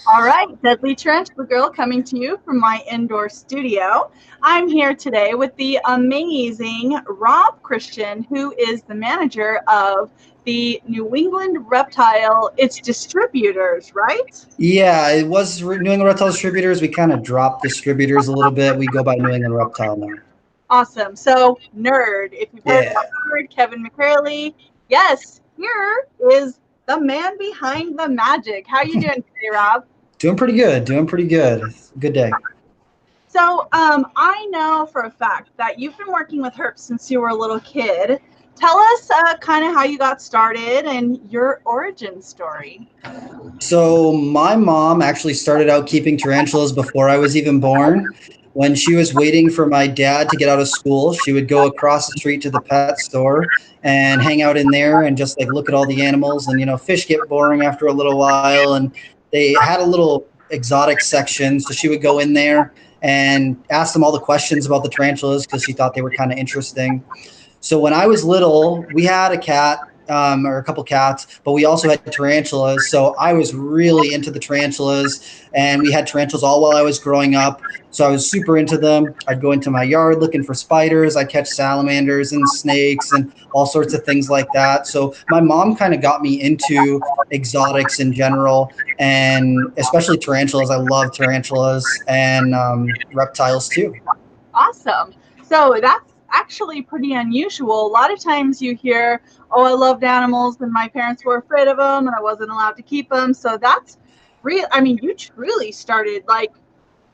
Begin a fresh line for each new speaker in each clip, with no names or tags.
All right, Deadly Tarantula Girl coming to you from my indoor studio. I'm here today with the amazing Rob Christian, who is the manager of the New England Reptile, its distributors, right?
Yeah, it was New England Reptile Distributors. We kind of dropped distributors a little bit. We go by New England Reptile now.
Awesome. So, Nerd, if you've heard
Yeah,
about Nerd, Kevin McCurley, yes, here is the man behind the magic. How you doing today, Rob?
doing pretty good. Doing pretty good. Good day.
So, I know for a fact that you've been working with Herp since you were a little kid. Tell us kind of how you got started and your origin story.
So my mom actually started out keeping tarantulas before I was even born. When she was waiting for my dad to get out of school, she would go across the street to the pet store and hang out in there and just like look at all the animals. And fish get boring after a little while, and they had a little exotic section, so she would go in there and ask them all the questions about the tarantulas because she thought they were kind of interesting. So when I was little, we had a cat or a couple cats, but we also had tarantulas. So I was really into the tarantulas, and we had tarantulas all while I was growing up. So I was super into them. I'd go into my yard looking for spiders. I'd catch salamanders and snakes and all sorts of things like that. So my mom kind of got me into exotics in general, and especially tarantulas. I love tarantulas and reptiles too.
Awesome. So, that's actually pretty unusual. A lot of times you hear, oh, I loved animals and my parents were afraid of them and I wasn't allowed to keep them. So, that's real. I mean, you truly started like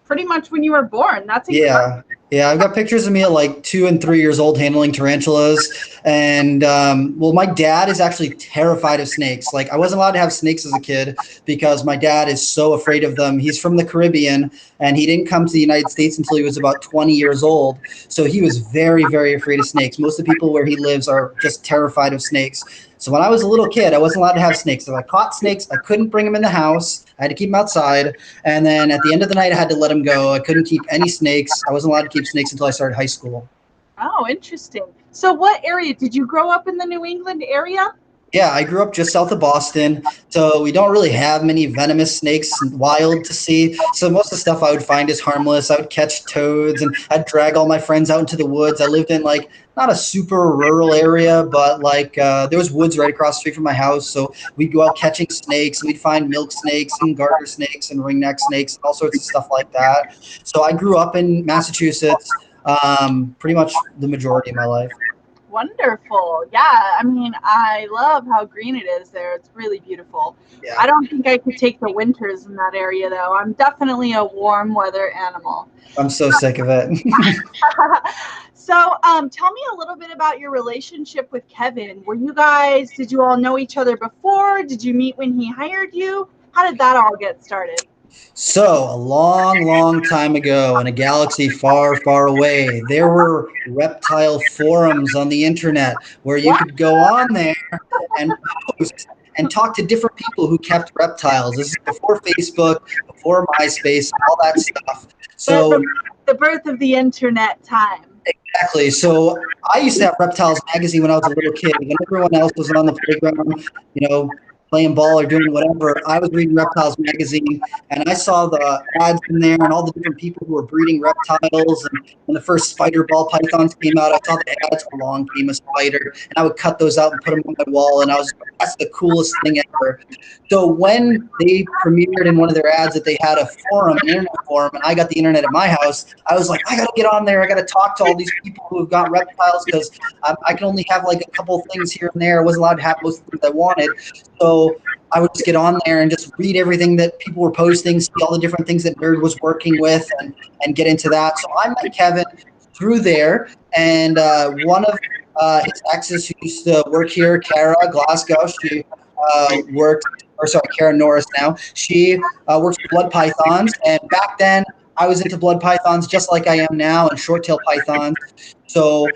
pretty much when you were born. That's incredible.
Yeah. Yeah, I've got pictures of me at like 2 and 3 years old handling tarantulas. And well, my dad is actually terrified of snakes. Like, I wasn't allowed to have snakes as a kid because my dad is so afraid of them. He's from the Caribbean, and he didn't come to the United States until he was about 20 years old. So he was very, very afraid of snakes. Most of the people where he lives are just terrified of snakes. So when I was a little kid, I wasn't allowed to have snakes. If I caught snakes, I couldn't bring them in the house. I had to keep them outside. And then at the end of the night, I had to let them go. I couldn't keep any snakes. I wasn't allowed to keep snakes until I started high school.
Oh, interesting. So, what area did you grow up in the New England area?
Yeah, I grew up just south of Boston, so we don't really have many venomous snakes wild to see. So most of the stuff I would find is harmless. I would catch toads, and I'd drag all my friends out into the woods. I lived in like not a super rural area, but like there was woods right across the street from my house. So we'd go out catching snakes, and we'd find milk snakes and garter snakes and ringneck snakes, all sorts of stuff like that. So I grew up in Massachusetts, pretty much the majority of my life.
Wonderful. Yeah, I mean, I love how green it is there. It's really beautiful.
Yeah,
I don't think I could take the winters in that area, though. I'm definitely a warm weather animal.
I'm so sick of it.
So, tell me a little bit about your relationship with Kevin. Did you all know each other before? Did you meet when he hired you? How did that all get started?
So, a long, long time ago, in a galaxy far, far away, there were reptile forums on the internet where you
What?
could go on there and post and talk to different people who kept reptiles. This is before Facebook, before MySpace, all that stuff.
The,
So,
the, the birth of the internet time.
exactly. So, I used to have Reptiles magazine when I was a little kid. When everyone else was on the playground, you know, playing ball or doing whatever, I was reading Reptiles magazine, and I saw the ads in there and all the different people who were breeding reptiles. And when the first spider ball pythons came out, I saw the ads. Along came a spider, and I would cut those out and put them on my wall. And I was like, that's the coolest thing ever. So when they premiered in one of their ads that they had a forum, an internet forum, and I got the internet at my house, I was like, I got to get on there. I got to talk to all these people who have got reptiles because I can only have like a couple of things here and there. I wasn't allowed to have most of the things I wanted. So I would just get on there and just read everything that people were posting, see all the different things that Nerd was working with, and get into that. So I met Kevin through there, and one of his exes who used to work here, Kara Glasgow, she worked, or sorry, Kara Norris now. She works with blood pythons, and back then I was into blood pythons just like I am now, and short-tail pythons. So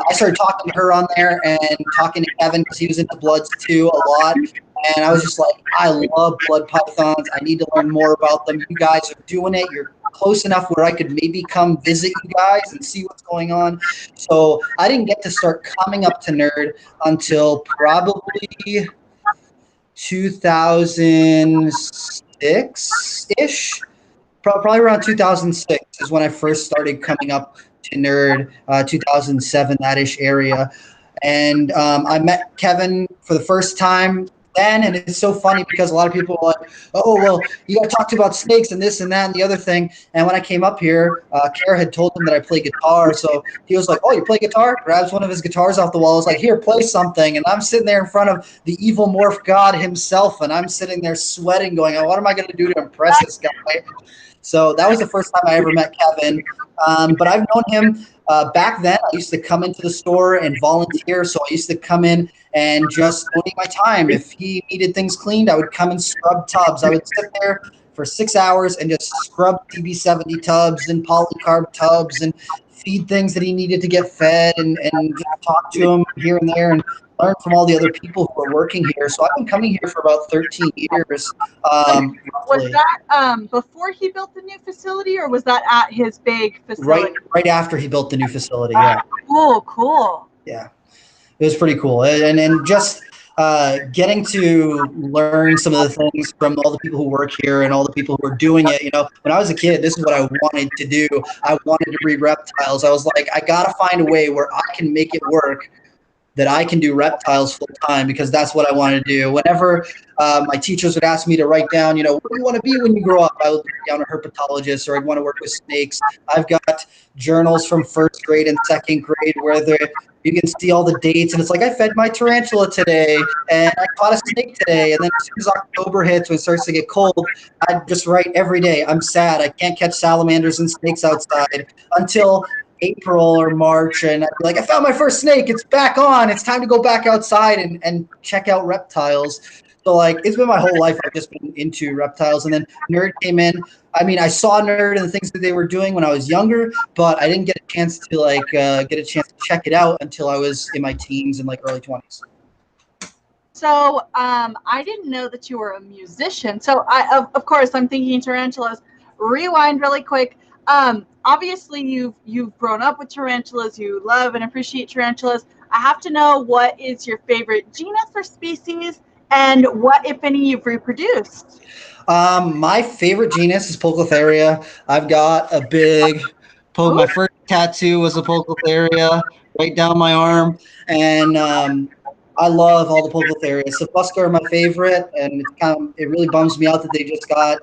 I started talking to her on there and talking to Kevin because he was into bloods too a lot. And I was just like, I love blood pythons. I need to learn more about them. You guys are doing it. You're close enough where I could maybe come visit you guys and see what's going on. So I didn't get to start coming up to Nerd until probably 2006 2006-ish. Probably around 2006 is when I first started coming up to Nerd, 2007, that-ish area. And I met Kevin for the first time then, and it's so funny because a lot of people are like, oh, well, you got to talk to about snakes and this and that and the other thing. And when I came up here, Kara had told him that I play guitar. So he was like, oh, you play guitar? Grabs one of his guitars off the wall. I was like, here, play something. And I'm sitting there in front of the evil morph god himself, and I'm sitting there sweating going, oh, what am I going to do to impress this guy? So that was the first time I ever met Kevin. But I've known him back then. I used to come into the store and volunteer. So I used to come in and just donate my time. If he needed things cleaned, I would come and scrub tubs. I would sit there for 6 hours and just scrub TB70 tubs and polycarb tubs and feed things that he needed to get fed and just talk to him here and there and learn from all the other people who are working here. So I've been coming here for about 13 years.
Was that before he built the new facility, or was that at his big facility?
Right after he built the new facility, yeah.
Cool.
Yeah, it was pretty cool. And just getting to learn some of the things from all the people who work here and all the people who are doing it. You know, when I was a kid, this is what I wanted to do. I wanted to breed reptiles. I was like, I got to find a way where I can make it work, that I can do reptiles full time, because that's what I want to do. Whenever my teachers would ask me to write down, you know, what do you want to be when you grow up? I would write down a herpetologist, or I'd want to work with snakes. I've got journals from first grade and second grade where you can see all the dates, and it's like, I fed my tarantula today, and I caught a snake today. And then as soon as October hits, when it starts to get cold, I just write every day, I'm sad, I can't catch salamanders and snakes outside, until April or March, and I'd be like, I found my first snake, it's back on, it's time to go back outside and check out reptiles. So like, it's been my whole life, I've just been into reptiles. And then Nerd came in. I mean, I saw Nerd and the things that they were doing when I was younger, but I didn't get a chance to check it out until I was in my teens and like early 20s.
So I didn't know that you were a musician. So of course, I'm thinking tarantulas. Rewind really quick. Obviously, you've grown up with tarantulas. You love and appreciate tarantulas. I have to know, what is your favorite genus or species, and what, if any, you've reproduced?
My favorite genus is Poecilotheria. I've got a big my first tattoo was a Poecilotheria right down my arm, and I love all the Poecilotherias. Cephusca are my favorite, and it really bums me out that they just got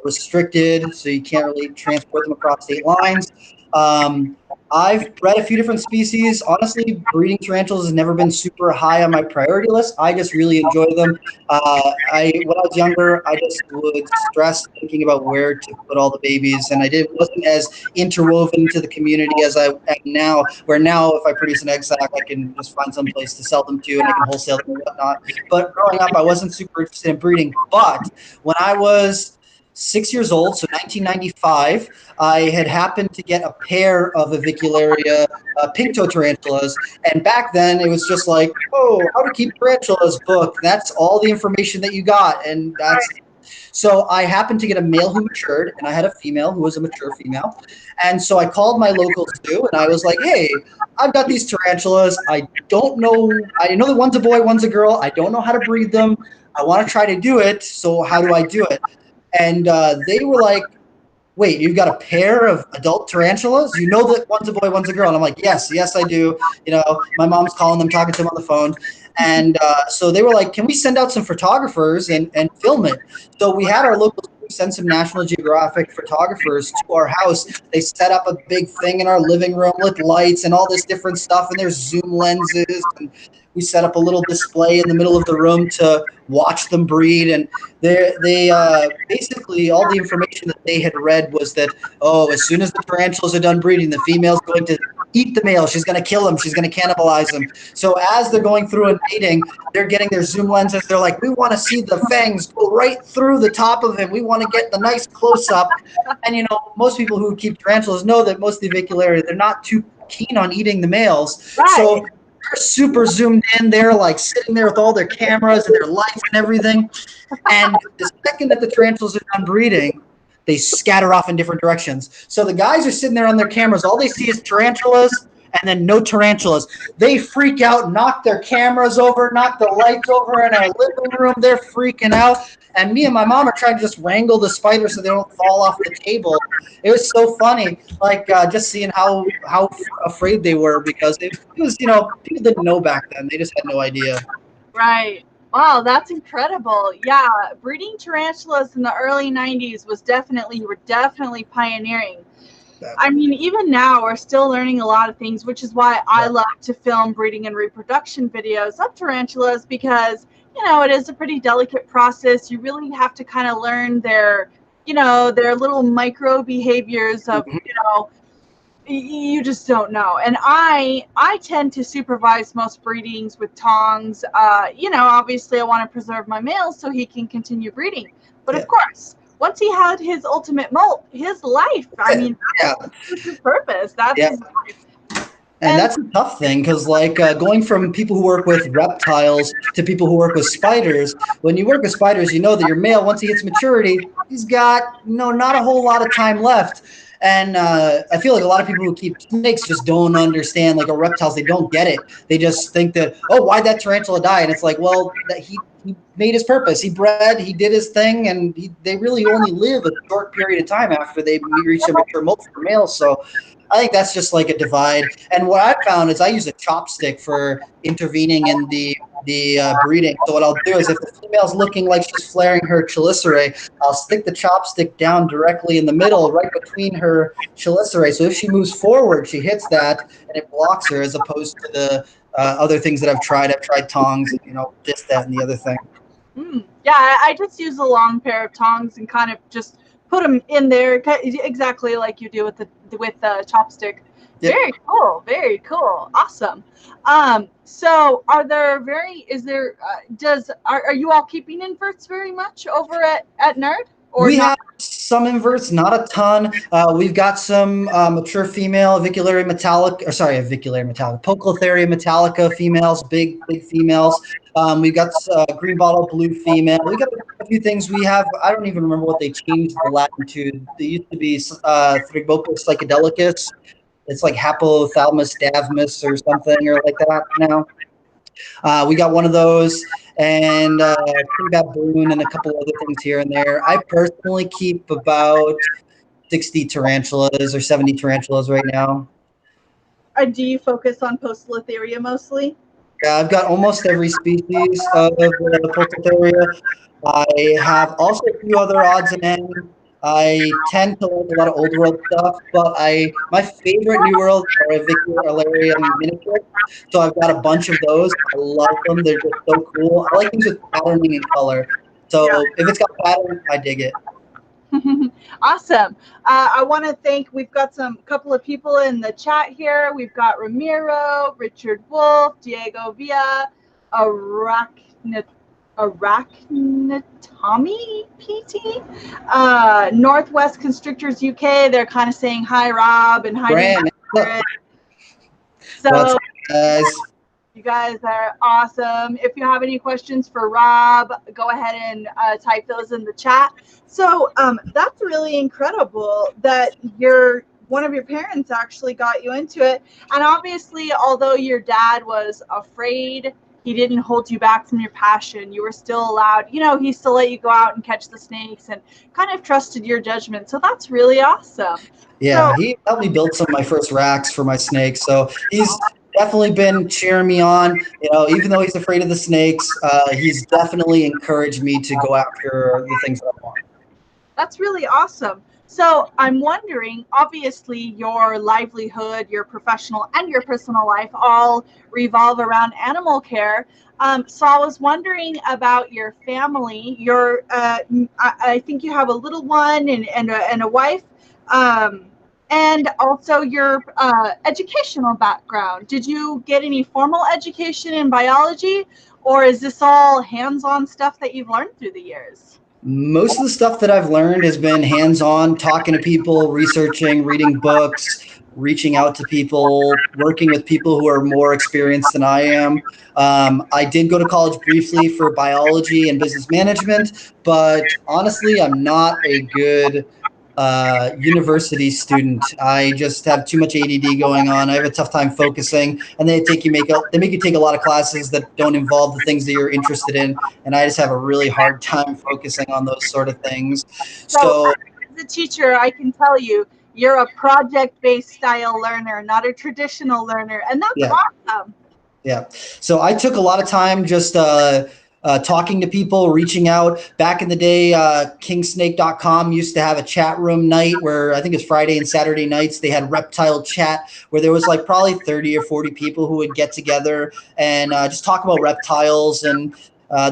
restricted, so you can't really transport them across state lines. I've bred a few different species. Honestly, breeding tarantulas has never been super high on my priority list. I just really enjoy them. When I was younger, I just would stress thinking about where to put all the babies, and wasn't as interwoven into the community as I am now, where now if I produce an egg sac, I can just find some place to sell them to, and I can wholesale them and whatnot. But growing up, I wasn't super interested in breeding. But when I was 6 years old, so 1995, I had happened to get a pair of Avicularia pink-toe tarantulas, and back then it was just like, oh, how to keep tarantulas book. That's all the information that you got, and so I happened to get a male who matured, and I had a female who was a mature female, and so I called my local zoo, and I was like, hey, I've got these tarantulas. I know that one's a boy, one's a girl. I don't know how to breed them. I want to try to do it, so how do I do it? And they were like, wait, you've got a pair of adult tarantulas? You know that one's a boy, one's a girl. And I'm like, yes, I do. You know, my mom's calling them, talking to them on the phone. And so they were like, can we send out some photographers and film it? So we had our local send some National Geographic photographers to our house. They set up a big thing in our living room with lights and all this different stuff, and there's zoom lenses, and we set up a little display in the middle of the room to watch them breed. And they basically, all the information that they had read was that, oh, as soon as the tarantulas are done breeding, the female's going to eat the male. She's going to kill him. She's going to cannibalize him. So as they're going through and mating, they're getting their zoom lenses. They're like, we want to see the fangs go right through the top of him. We want to get the nice close-up. And, you know, most people who keep tarantulas know that most of the Avicularia, they're not too keen on eating the males. Right. So they're super zoomed in. They're like sitting there with all their cameras and their lights and everything. And the second that the tarantulas are done breeding, they scatter off in different directions. So the guys are sitting there on their cameras. All they see is tarantulas and then no tarantulas. They freak out, knock their cameras over, knock the lights over in our living room. They're freaking out. and me and my mom are trying to just wrangle the spiders so they don't fall off the table. It was so funny, like just seeing how afraid they were, because it was, people didn't know back then. They just had no idea.
Right. Wow, that's incredible. Yeah, breeding tarantulas in the early 90s were definitely pioneering. I mean, even now we're still learning a lot of things, which is why I love to film breeding and reproduction videos of tarantulas, because, it is a pretty delicate process. You really have to kind of learn their little micro behaviors of, you just don't know. And I tend to supervise most breedings with tongs. Obviously I want to preserve my males so he can continue breeding. But of course, once he had his ultimate molt, his life, I mean, that's his purpose. That's his life.
And that's a tough thing, because going from people who work with reptiles to people who work with spiders, when you work with spiders, you know that your male, once he hits maturity, he's got not a whole lot of time left. And I feel like a lot of people who keep snakes just don't understand, like, reptiles, they don't get it. They just think that, oh, why'd that tarantula die? And it's like, well, that he made his purpose. He bred, he did his thing, and they really only live a short period of time after they reach their mature molt for males. So I think that's just like a divide. And what I found is I use a chopstick for intervening in the breeding. So what I'll do is, if the female's looking like she's flaring her chelicerae, I'll stick the chopstick down directly in the middle, right between her chelicerae. So if she moves forward, she hits that and it blocks her, as opposed to the other things that I've tried. I've tried tongs, and this, that, and the other thing.
Yeah, I just use a long pair of tongs and kind of just put them in there, exactly like you do with the chopstick. Yep. Very cool, awesome. So are you all keeping inverts very much over at Nerd?
We have some inverts, not a ton. We've got some mature female Poecilotheria metallica females, big females. We've got green bottle blue female. We got a few things. We have, I don't even remember what they changed the Latin to. They used to be Thrigopus psychedelicus. It's like Hapothalamus davmus or something, or like that now. We got one of those, and baboon, and a couple other things here and there. I personally keep about 60 tarantulas or 70 tarantulas right now.
Do you focus on Poecilotheria mostly?
Yeah, I've got almost every species of Poecilotheria. I have also a few other odds and ends. I tend to like a lot of old world stuff, but my favorite new world are Avicularia miniatures. So I've got a bunch of those. I love them. They're just so cool. I like things with patterning and color. So if it's got pattern, I dig it.
Awesome. I want to thank, we've got couple of people in the chat here. We've got Ramiro, Richard Wolf, Diego Villa, Arachnatomy PT, Northwest Constrictors UK. They're kind of saying hi, Rob, and hi. So you guys are awesome. If you have any questions for Rob, go ahead and type those in the chat. So that's really incredible that one of your parents actually got you into it. And obviously, although your dad was afraid, he didn't hold you back from your passion. You were still allowed, he still let you go out and catch the snakes and kind of trusted your judgment. So that's really awesome.
Yeah, he helped me build some of my first racks for my snakes. So he's definitely been cheering me on. Even though he's afraid of the snakes, he's definitely encouraged me to go after the things that I want.
That's really awesome. So I'm wondering, obviously your livelihood, your professional and your personal life all revolve around animal care. So I was wondering about your family. I think you have a little one and a wife, and also your educational background. Did you get any formal education in biology, or is this all hands-on stuff that you've learned through the years?
Most of the stuff that I've learned has been hands-on, talking to people, researching, reading books, reaching out to people, working with people who are more experienced than I am. I did go to college briefly for biology and business management, but honestly, I'm not a good university student. I just have too much ADD going on. I have a tough time focusing, and they make you take a lot of classes that don't involve the things that you're interested in, and I just have a really hard time focusing on those sort of things.
So,
So
as a teacher, I can tell you, you're a project-based style learner, not a traditional learner, and that's
yeah,
awesome.
yeah. So I took a lot of time just talking to people, reaching out. Back in the day, kingsnake.com used to have a chat room night where I think it's Friday and Saturday nights. They had reptile chat where there was like probably 30 or 40 people who would get together and just talk about reptiles, and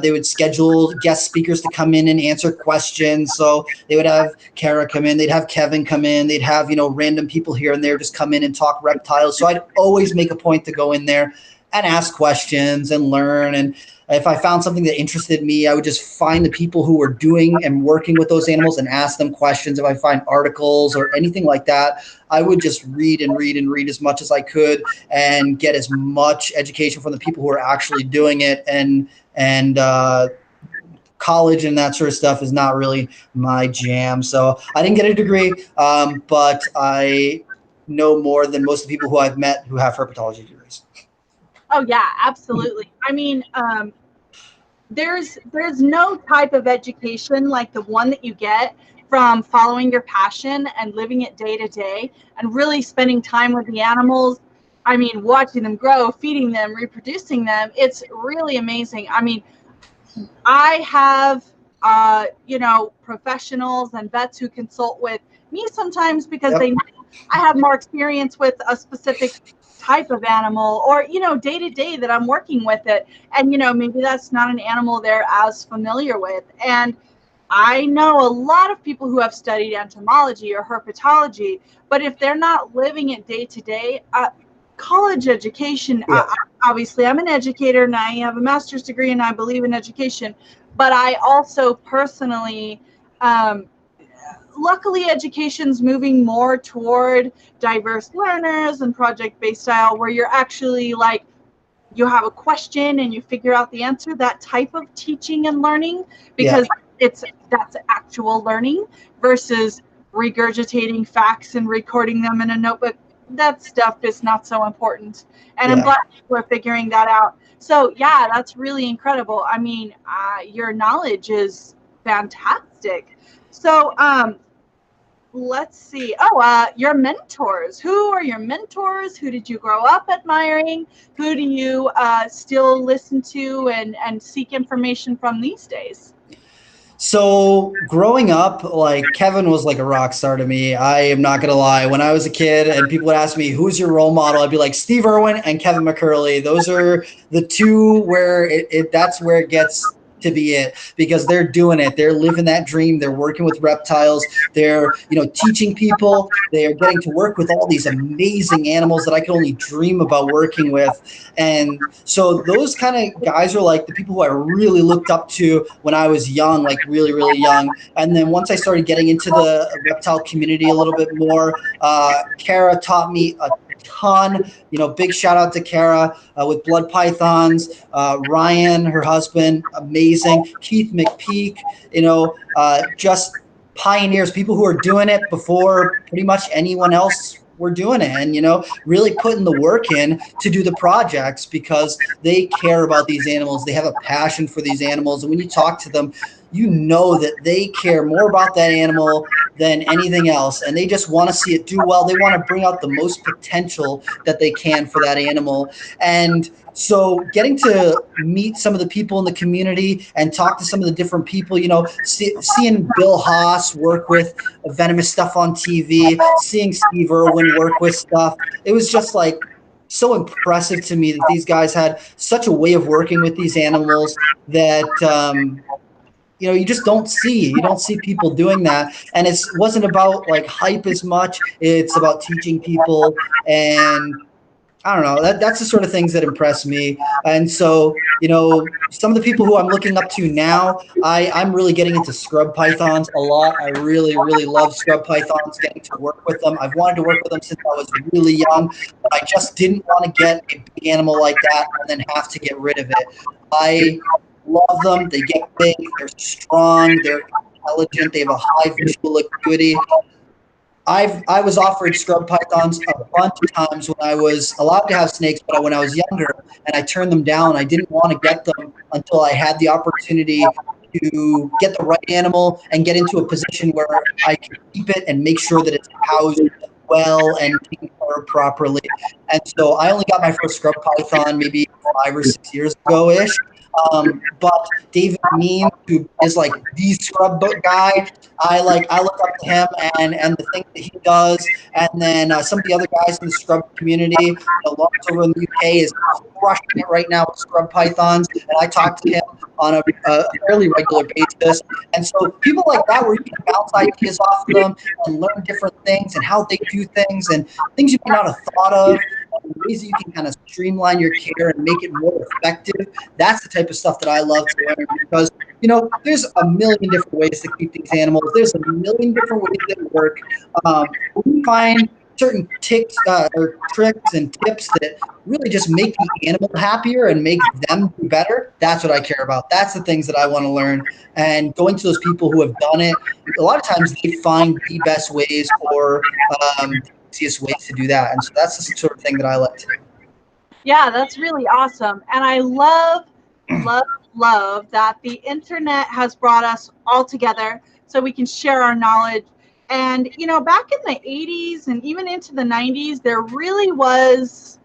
they would schedule guest speakers to come in and answer questions. So they would have Kara come in, they'd have Kevin come in, they'd have, random people here and there just come in and talk reptiles. So I'd always make a point to go in there and ask questions and learn. And if I found something that interested me, I would just find the people who were doing and working with those animals and ask them questions. If I find articles or anything like that, I would just read and read and read as much as I could and get as much education from the people who are actually doing it. And college and that sort of stuff is not really my jam. So I didn't get a degree, but I know more than most of the people who I've met who have herpetology degrees.
Oh yeah, absolutely. I mean, there's no type of education like the one that you get from following your passion and living it day to day and really spending time with the animals. I mean, watching them grow, feeding them, reproducing them. It's really amazing. I mean, I have, professionals and vets who consult with me sometimes because
Yep.
they know I have more experience with a specific type of animal or, day to day that I'm working with it. And, maybe that's not an animal they're as familiar with. And I know a lot of people who have studied entomology or herpetology, but if they're not living it day to day, college education,
Yeah.
obviously I'm an educator and I have a master's degree and I believe in education, but I also personally, luckily education's moving more toward diverse learners and project-based style where you're actually like, you have a question and you figure out the answer, that type of teaching and learning,
Yeah.
because that's actual learning versus regurgitating facts and recording them in a notebook. That stuff is not so important. And I'm
Yeah.
glad we're figuring that out. So yeah, that's really incredible. I mean, your knowledge is fantastic. So let's see. Oh, your mentors. Who are your mentors? Who did you grow up admiring? Who do you still listen to and seek information from these days?
So growing up, like Kevin was like a rock star to me. I am not gonna lie. When I was a kid and people would ask me, who's your role model? I'd be like Steve Irwin and Kevin McCurley. Those are the two where that's where it gets to be it, because they're doing it. They're living that dream. They're working with reptiles. They're, teaching people. They are getting to work with all these amazing animals that I could only dream about working with. And so those kind of guys are like the people who I really looked up to when I was young, like really, really young. And then once I started getting into the reptile community a little bit more, Kara taught me a ton. Big shout out to Kara with blood pythons. Ryan, her husband, amazing. Keith McPeak, just pioneers, people who are doing it before pretty much anyone else were doing it, and really putting the work in to do the projects because they care about these animals. They have a passion for these animals, and when you talk to them, you know that they care more about that animal than anything else, and they just want to see it do well. They want to bring out the most potential that they can for that animal. And so getting to meet some of the people in the community and talk to some of the different people, seeing Bill Haas work with venomous stuff on TV, seeing Steve Irwin work with stuff, it was just like so impressive to me that these guys had such a way of working with these animals that you just don't see. You don't see people doing that, and it wasn't about like hype as much. It's about teaching people, and I don't know. That's the sort of things that impress me. And so, some of the people who I'm looking up to now, I'm really getting into scrub pythons a lot. I really, really love scrub pythons, getting to work with them. I've wanted to work with them since I was really young, but I just didn't want to get a big animal like that and then have to get rid of it. I love them. They get big, they're strong, they're intelligent, they have a high visual acuity. I was offered scrub pythons a bunch of times when I was allowed to have snakes, but when I was younger, and I turned them down. I didn't want to get them until I had the opportunity to get the right animal and get into a position where I can keep it and make sure that it's housed well and taken care of properly. And so I only got my first scrub python maybe 5 or 6 years ago ish. But David Mean, who is like the scrub book guy, I look up to him and the things that he does, and then some of the other guys in the scrub community. Lawrence over in the UK is crushing it right now with scrub pythons, and I talk to him on a fairly regular basis. And so people like that, where you can bounce ideas off of them and learn different things and how they do things and things you may not have thought of, and ways that you can kind of streamline your care and make it more effective. That's the type of stuff that I love to learn because there's a million different ways to keep these animals. There's a million different ways that work. We find certain ticks or tricks and tips that really just make the animal happier and make them do better. That's what I care about. That's the things that I want to learn. And going to those people who have done it, a lot of times they find the best ways or the easiest ways to do that. And so that's the sort of thing that I like to do.
Yeah, that's really awesome. And I love, love, love that the internet has brought us all together so we can share our knowledge. And, back in the 80s and even into the 90s, there really was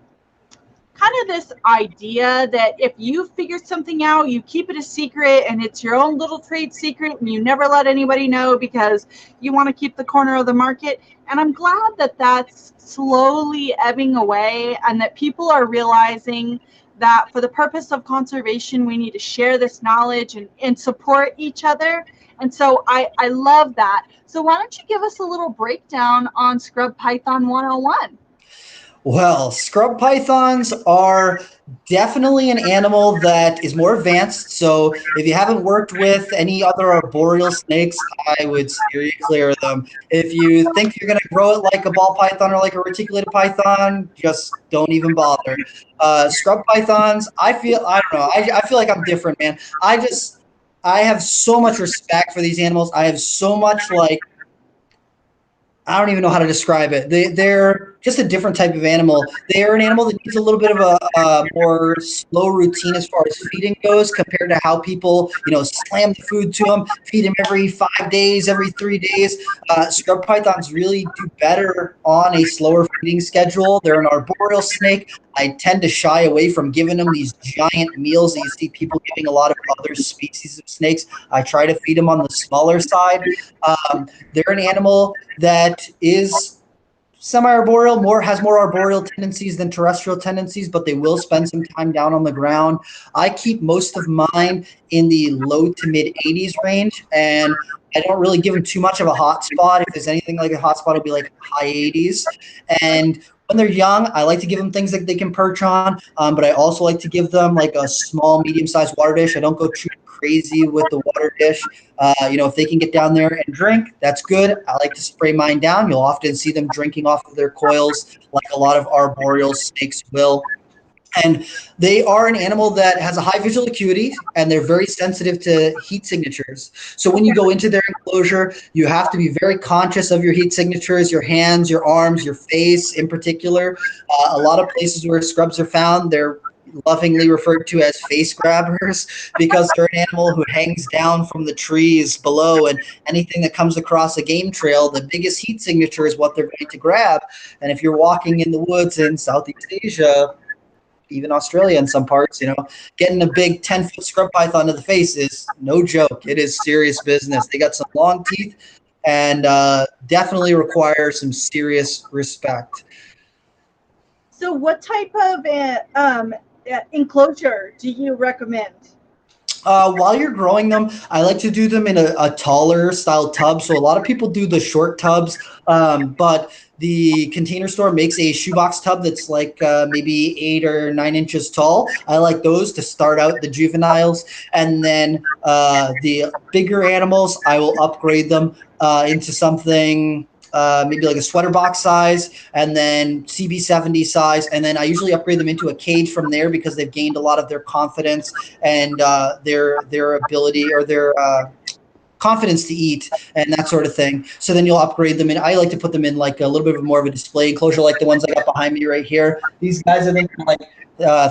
kind of this idea that if you figure something out, you keep it a secret and it's your own little trade secret and you never let anybody know because you want to keep the corner of the market. And I'm glad that that's slowly ebbing away and that people are realizing that for the purpose of conservation, we need to share this knowledge and support each other. And so I love that. So why don't you give us a little breakdown on Scrub Python 101?
Well, scrub pythons are definitely an animal that is more advanced. So if you haven't worked with any other arboreal snakes, I would steer you clear of them. If you think you're going to grow it like a ball python or like a reticulated python, just don't even bother. Scrub pythons, I don't know. I feel like I'm different, man. I have so much respect for these animals. I have so much I don't even know how to describe it. They're just a different type of animal. They're an animal that needs a little bit of a more slow routine as far as feeding goes compared to how people, slam the food to them, feed them every 5 days, every 3 days. Scrub pythons really do better on a slower feeding schedule. They're an arboreal snake. I tend to shy away from giving them these giant meals that you see people giving a lot of other species of snakes. I try to feed them on the smaller side. They're an animal that is semi-arboreal, has more arboreal tendencies than terrestrial tendencies, but they will spend some time down on the ground. I keep most of mine in the low to mid 80s range, and I don't really give them too much of a hot spot. If there's anything like a hot spot, it'll be like high 80s. And when they're young, I like to give them things that they can perch on, but I also like to give them like a small, medium-sized water dish. I don't go too crazy with the water dish. If they can get down there and drink, that's good. I like to spray mine down. You'll often see them drinking off of their coils like a lot of arboreal snakes will. And they are an animal that has a high visual acuity, and they're very sensitive to heat signatures. So when you go into their enclosure, you have to be very conscious of your heat signatures, your hands, your arms, your face in particular. A lot of places where scrubs are found, they're lovingly referred to as face grabbers because they're an animal who hangs down from the trees below, and anything that comes across a game trail, the biggest heat signature is what they're going to grab. And if you're walking in the woods in Southeast Asia, even Australia in some parts, getting a big 10-foot scrub python to the face is no joke. It is serious business. They got some long teeth and definitely require some serious respect.
So what type of enclosure do you recommend?
While you're growing them, I like to do them in a taller style tub. So a lot of people do the short tubs, but the Container Store makes a shoebox tub that's like maybe 8 or 9 inches tall. I like those to start out the juveniles. And then the bigger animals, I will upgrade them into something maybe like a sweater box size, and then CB70 size, and then I usually upgrade them into a cage from there because they've gained a lot of their confidence and their ability or their confidence to eat and that sort of thing. So then you'll upgrade them, and I like to put them in like a little bit of more of a display enclosure, like the ones I got behind me right here. These guys, I think, are like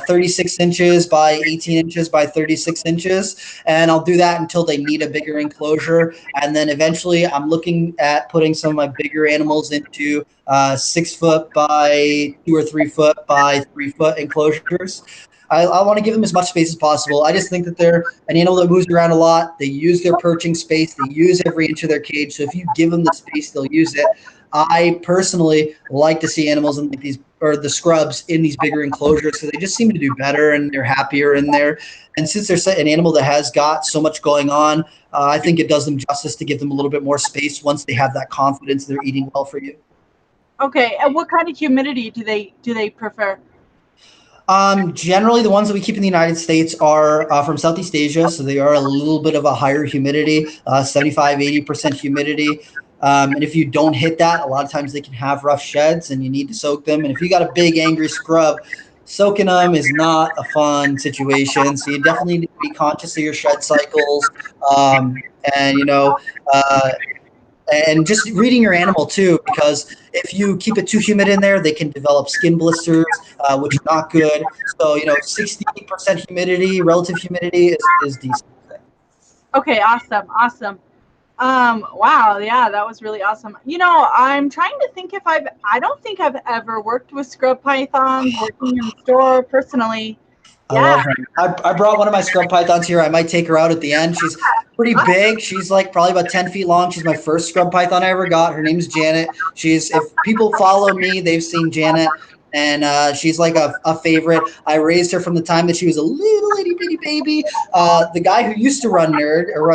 36 inches by 18 inches by 36 inches. And I'll do that until they need a bigger enclosure. And then eventually I'm looking at putting some of my bigger animals into 6 foot by 2 or 3 foot by 3 foot enclosures. I want to give them as much space as possible. I just think that they're an animal that moves around a lot. They use their perching space. They use every inch of their cage. So if you give them the space, they'll use it. I personally like to see animals in like these, or the scrubs in these bigger enclosures, because they just seem to do better and they're happier in there. And since they're an animal that has got so much going on, I think it does them justice to give them a little bit more space once they have that confidence they're eating well for you.
Okay, and what kind of humidity do they prefer?
Generally, the ones that we keep in the United States are from Southeast Asia, so they are a little bit of a higher humidity, 75, 80% humidity. And if you don't hit that, a lot of times they can have rough sheds and you need to soak them. And if you got a big, angry scrub, soaking them is not a fun situation. So you definitely need to be conscious of your shed cycles. And, you know, uh, and just reading your animal too, because if you keep it too humid in there, they can develop skin blisters, which are not good. So, 60% humidity, relative humidity is decent.
Okay, awesome. Wow, yeah, that was really awesome. I'm trying to think if I don't think I've ever worked with scrub pythons working in the store personally.
I
Yeah.
love her. I brought one of my scrub pythons here. I might take her out at the end. She's pretty big. She's like probably about 10 feet long. She's my first scrub python I ever got. Her name's Janet. If people follow me, they've seen Janet. And she's like a favorite. I raised her from the time that she was a little itty bitty baby. The guy who used to run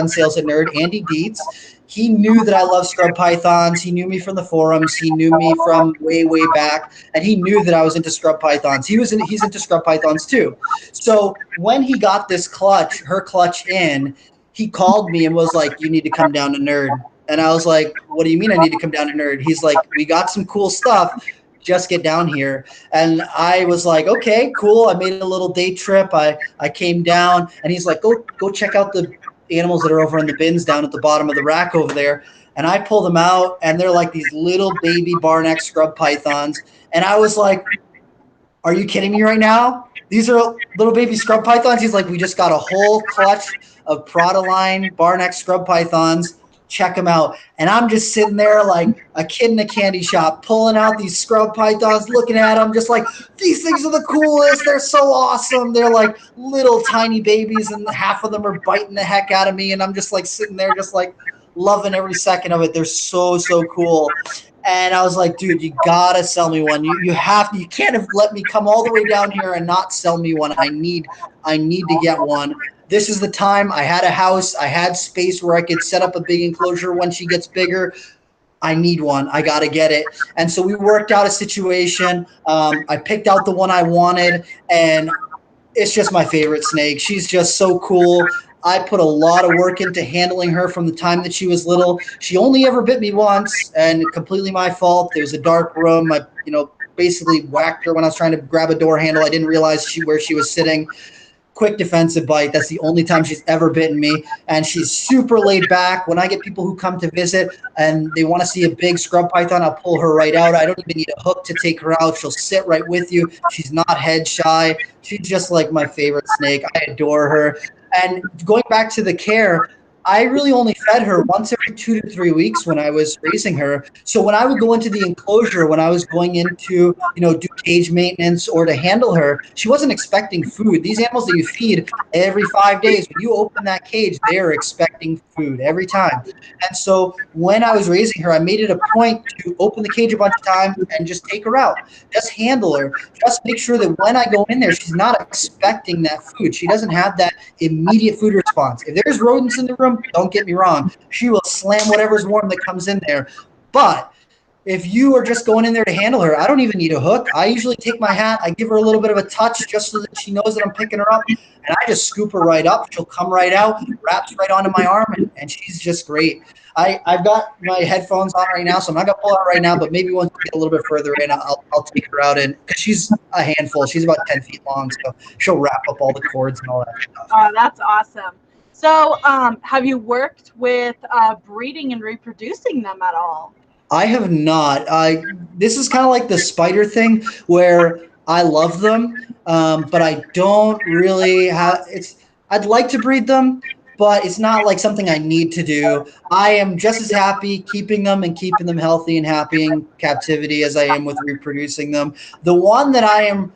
sales at Nerd, Andy Dietz, he knew that I love scrub pythons. He knew me from the forums. He knew me from way, way back, and he knew that I was into scrub pythons. He's into scrub pythons too. So when he got her clutch in, he called me and was like, "You need to come down to Nerd." And I was like, "What do you mean I need to come down to Nerd?" He's like, "We got some cool stuff. Just get down here." And I was like, "Okay, cool." I made a little day trip. I came down, and he's like, "Go check out the animals that are over in the bins down at the bottom of the rack over there." And I pull them out, and they're like these little baby barneck scrub pythons. And I was like, "Are you kidding me right now? These are little baby scrub pythons." He's like, "We just got a whole clutch of Prada barneck scrub pythons. Check them out." And I'm just sitting there like a kid in a candy shop, pulling out these scrub pythons, looking at them, just like, these things are the coolest. They're so awesome. They're like little tiny babies, and half of them are biting the heck out of me. And I'm just like sitting there, just like loving every second of it. They're so, so cool. And I was like, "Dude, you gotta sell me one. You can't have let me come all the way down here and not sell me one. I need to get one. This is the time." I had a house. I had space where I could set up a big enclosure when she gets bigger. I need one. I got to get it. And so we worked out a situation. I picked out the one I wanted, and it's just my favorite snake. She's just so cool. I put a lot of work into handling her from the time that she was little. She only ever bit me once, and completely my fault. There was a dark room. I, basically whacked her when I was trying to grab a door handle. I didn't realize where she was sitting. Quick defensive bite. That's the only time she's ever bitten me. And she's super laid back. When I get people who come to visit and they want to see a big scrub python, I'll pull her right out. I don't even need a hook to take her out. She'll sit right with you. She's not head shy. She's just like my favorite snake. I adore her. And going back to the care, I really only fed her once every 2 to 3 weeks when I was raising her. So when I would go into the enclosure, when I was going into, do cage maintenance or to handle her, she wasn't expecting food. These animals that you feed every 5 days, when you open that cage, they're expecting food every time. And so when I was raising her, I made it a point to open the cage a bunch of times and just take her out. Just handle her. Just make sure that when I go in there, she's not expecting that food. She doesn't have that immediate food response. If there's rodents in the room, don't get me wrong, she will slam whatever's warm that comes in there. But if you are just going in there to handle her, I don't even need a hook. I usually take my hat, I give her a little bit of a touch just so that she knows that I'm picking her up, and I just scoop her right up. She'll come right out, wraps right onto my arm, and she's just great. I've got my headphones on right now, so I'm not going to pull out right now, but maybe once we get a little bit further in, I'll take her out, because she's a handful. She's about 10 feet long, so she'll wrap up all the cords and all that stuff.
Oh, that's awesome. So, have you worked with breeding and reproducing them at all?
I have not. This is kind of like the spider thing where I love them, but I don't really have. It's. I'd like to breed them, but it's not like something I need to do. I am just as happy keeping them and keeping them healthy and happy in captivity as I am with reproducing them. The one that I am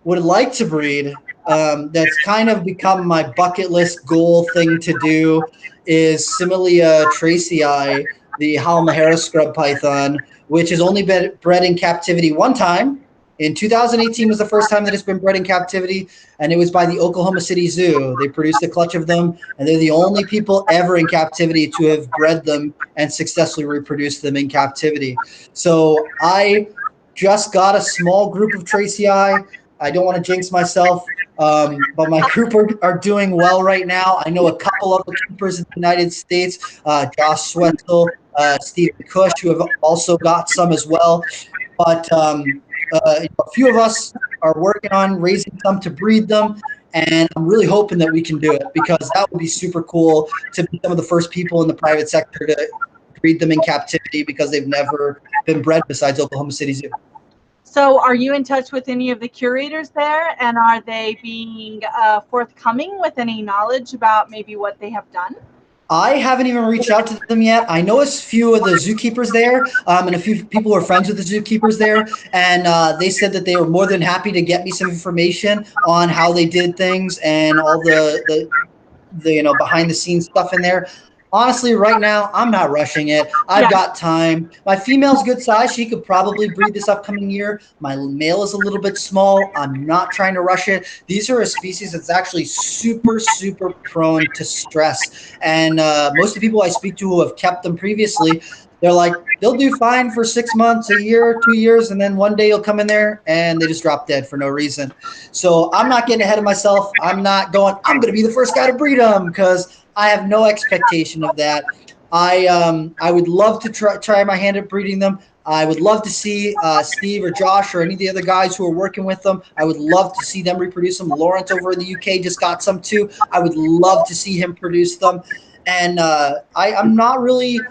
would like to breed, that's kind of become my bucket list goal thing to do, is Similia tracii, the Halmahera scrub python, which has only been bred in captivity one time. In 2018 was the first time that it's been bred in captivity, and it was by the Oklahoma City Zoo. They produced a clutch of them, and they're the only people ever in captivity to have bred them and successfully reproduced them in captivity. So I just got a small group of Tracy I don't want to jinx myself, but my group are doing well right now. I know a couple other keepers in the United States, Josh Swetzel, Stephen Cush, who have also got some as well. But a few of us are working on raising some to breed them. And I'm really hoping that we can do it because that would be super cool to be some of the first people in the private sector to breed them in captivity because they've never been bred besides Oklahoma City Zoo.
So, are you in touch with any of the curators there, and are they being forthcoming with any knowledge about maybe what they have done?
I haven't even reached out to them yet. I know a few of the zookeepers there, and a few people who are friends with the zookeepers there, and they said that they were more than happy to get me some information on how they did things and all the behind the scenes stuff in there. Honestly, right now, I'm not rushing it. I've
Yeah.
got time. My female's good size. She could probably breed this upcoming year. My male is a little bit small. I'm not trying to rush it. These are a species that's actually super, super prone to stress. And most of the people I speak to who have kept them previously, they're like, they'll do fine for 6 months, a year, 2 years, and then one day you'll come in there and they just drop dead for no reason. So I'm not getting ahead of myself. I'm not going, I'm going to be the first guy to breed them because I have no expectation of that. I would love to try my hand at breeding them. I would love to see Steve or Josh or any of the other guys who are working with them. I would love to see them reproduce them. Lawrence over in the UK just got some too. I would love to see him produce them. And I'm not really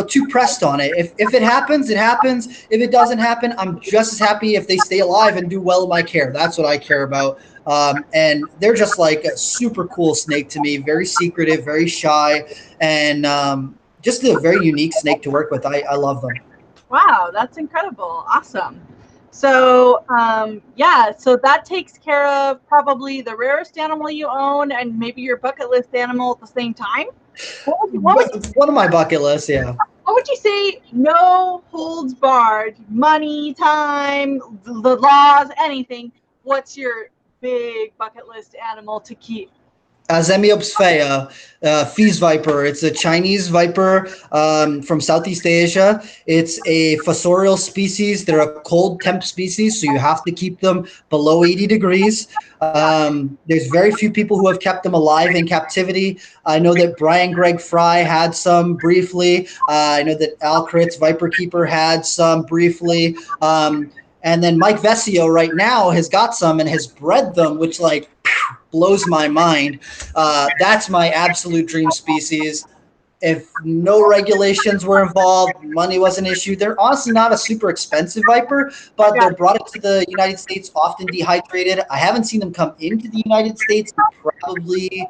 too pressed on it. If it happens, it happens. If it doesn't happen, I'm just as happy if they stay alive and do well in my care. That's what I care about. And they're just like a super cool snake to me. Very secretive, very shy, and just a very unique snake to work with. I love them.
Wow, that's incredible. Awesome. So, yeah, so that takes care of probably the rarest animal you own and maybe your bucket list animal at the same time.
One of my bucket lists, yeah.
What would you say? No holds barred, money, time, the laws, anything. What's your big bucket list animal to keep?
Azemiops fea, Fees viper. It's a Chinese viper from Southeast Asia. It's a fossorial species. They're a cold temp species, so you have to keep them below 80 degrees. There's very few people who have kept them alive in captivity. I know that Brian Greg Fry had some briefly. I know that Al Critz, Viper Keeper, had some briefly. And then Mike Vesio right now has got some and has bred them, which like blows my mind. That's my absolute dream species. If no regulations were involved, money was an issue. They're honestly not a super expensive viper, but
Yeah.
they're brought into the United States often dehydrated. I haven't seen them come into the United States in probably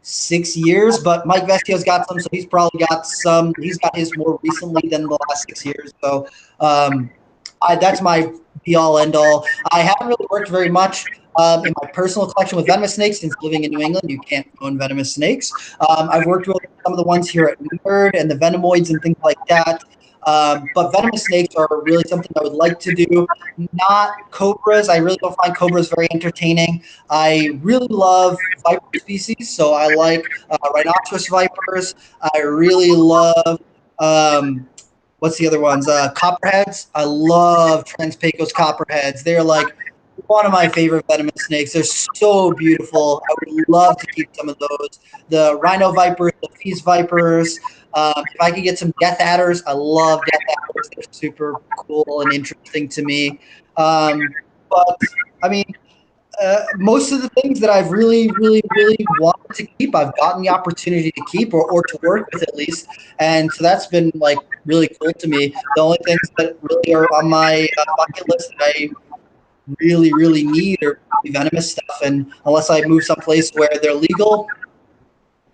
6 years, but Mike Vesio's got some, so he's probably got some. He's got his more recently than the last 6 years. So that's my be all end all. I haven't really worked very much in my personal collection with venomous snakes since living in New England. You can't own venomous snakes. I've worked with some of the ones here at Nerd and the venomoids and things like that. But venomous snakes are really something I would like to do. Not cobras. I really don't find cobras very entertaining. I really love viper species, so I like rhinoceros vipers. I really love what's the other ones? Copperheads. I love Trans-Pecos copperheads. They're like one of my favorite venomous snakes. They're so beautiful. I would love to keep some of those. The rhino vipers, the feast vipers. If I could get some death adders, I love death adders. They're super cool and interesting to me. But I mean, most of the things that I've really, really, really wanted to keep, I've gotten the opportunity to keep or to work with at least. And so that's been like really cool to me. The only things that really are on my bucket list that I really, really need are venomous stuff. And unless I move someplace where they're legal,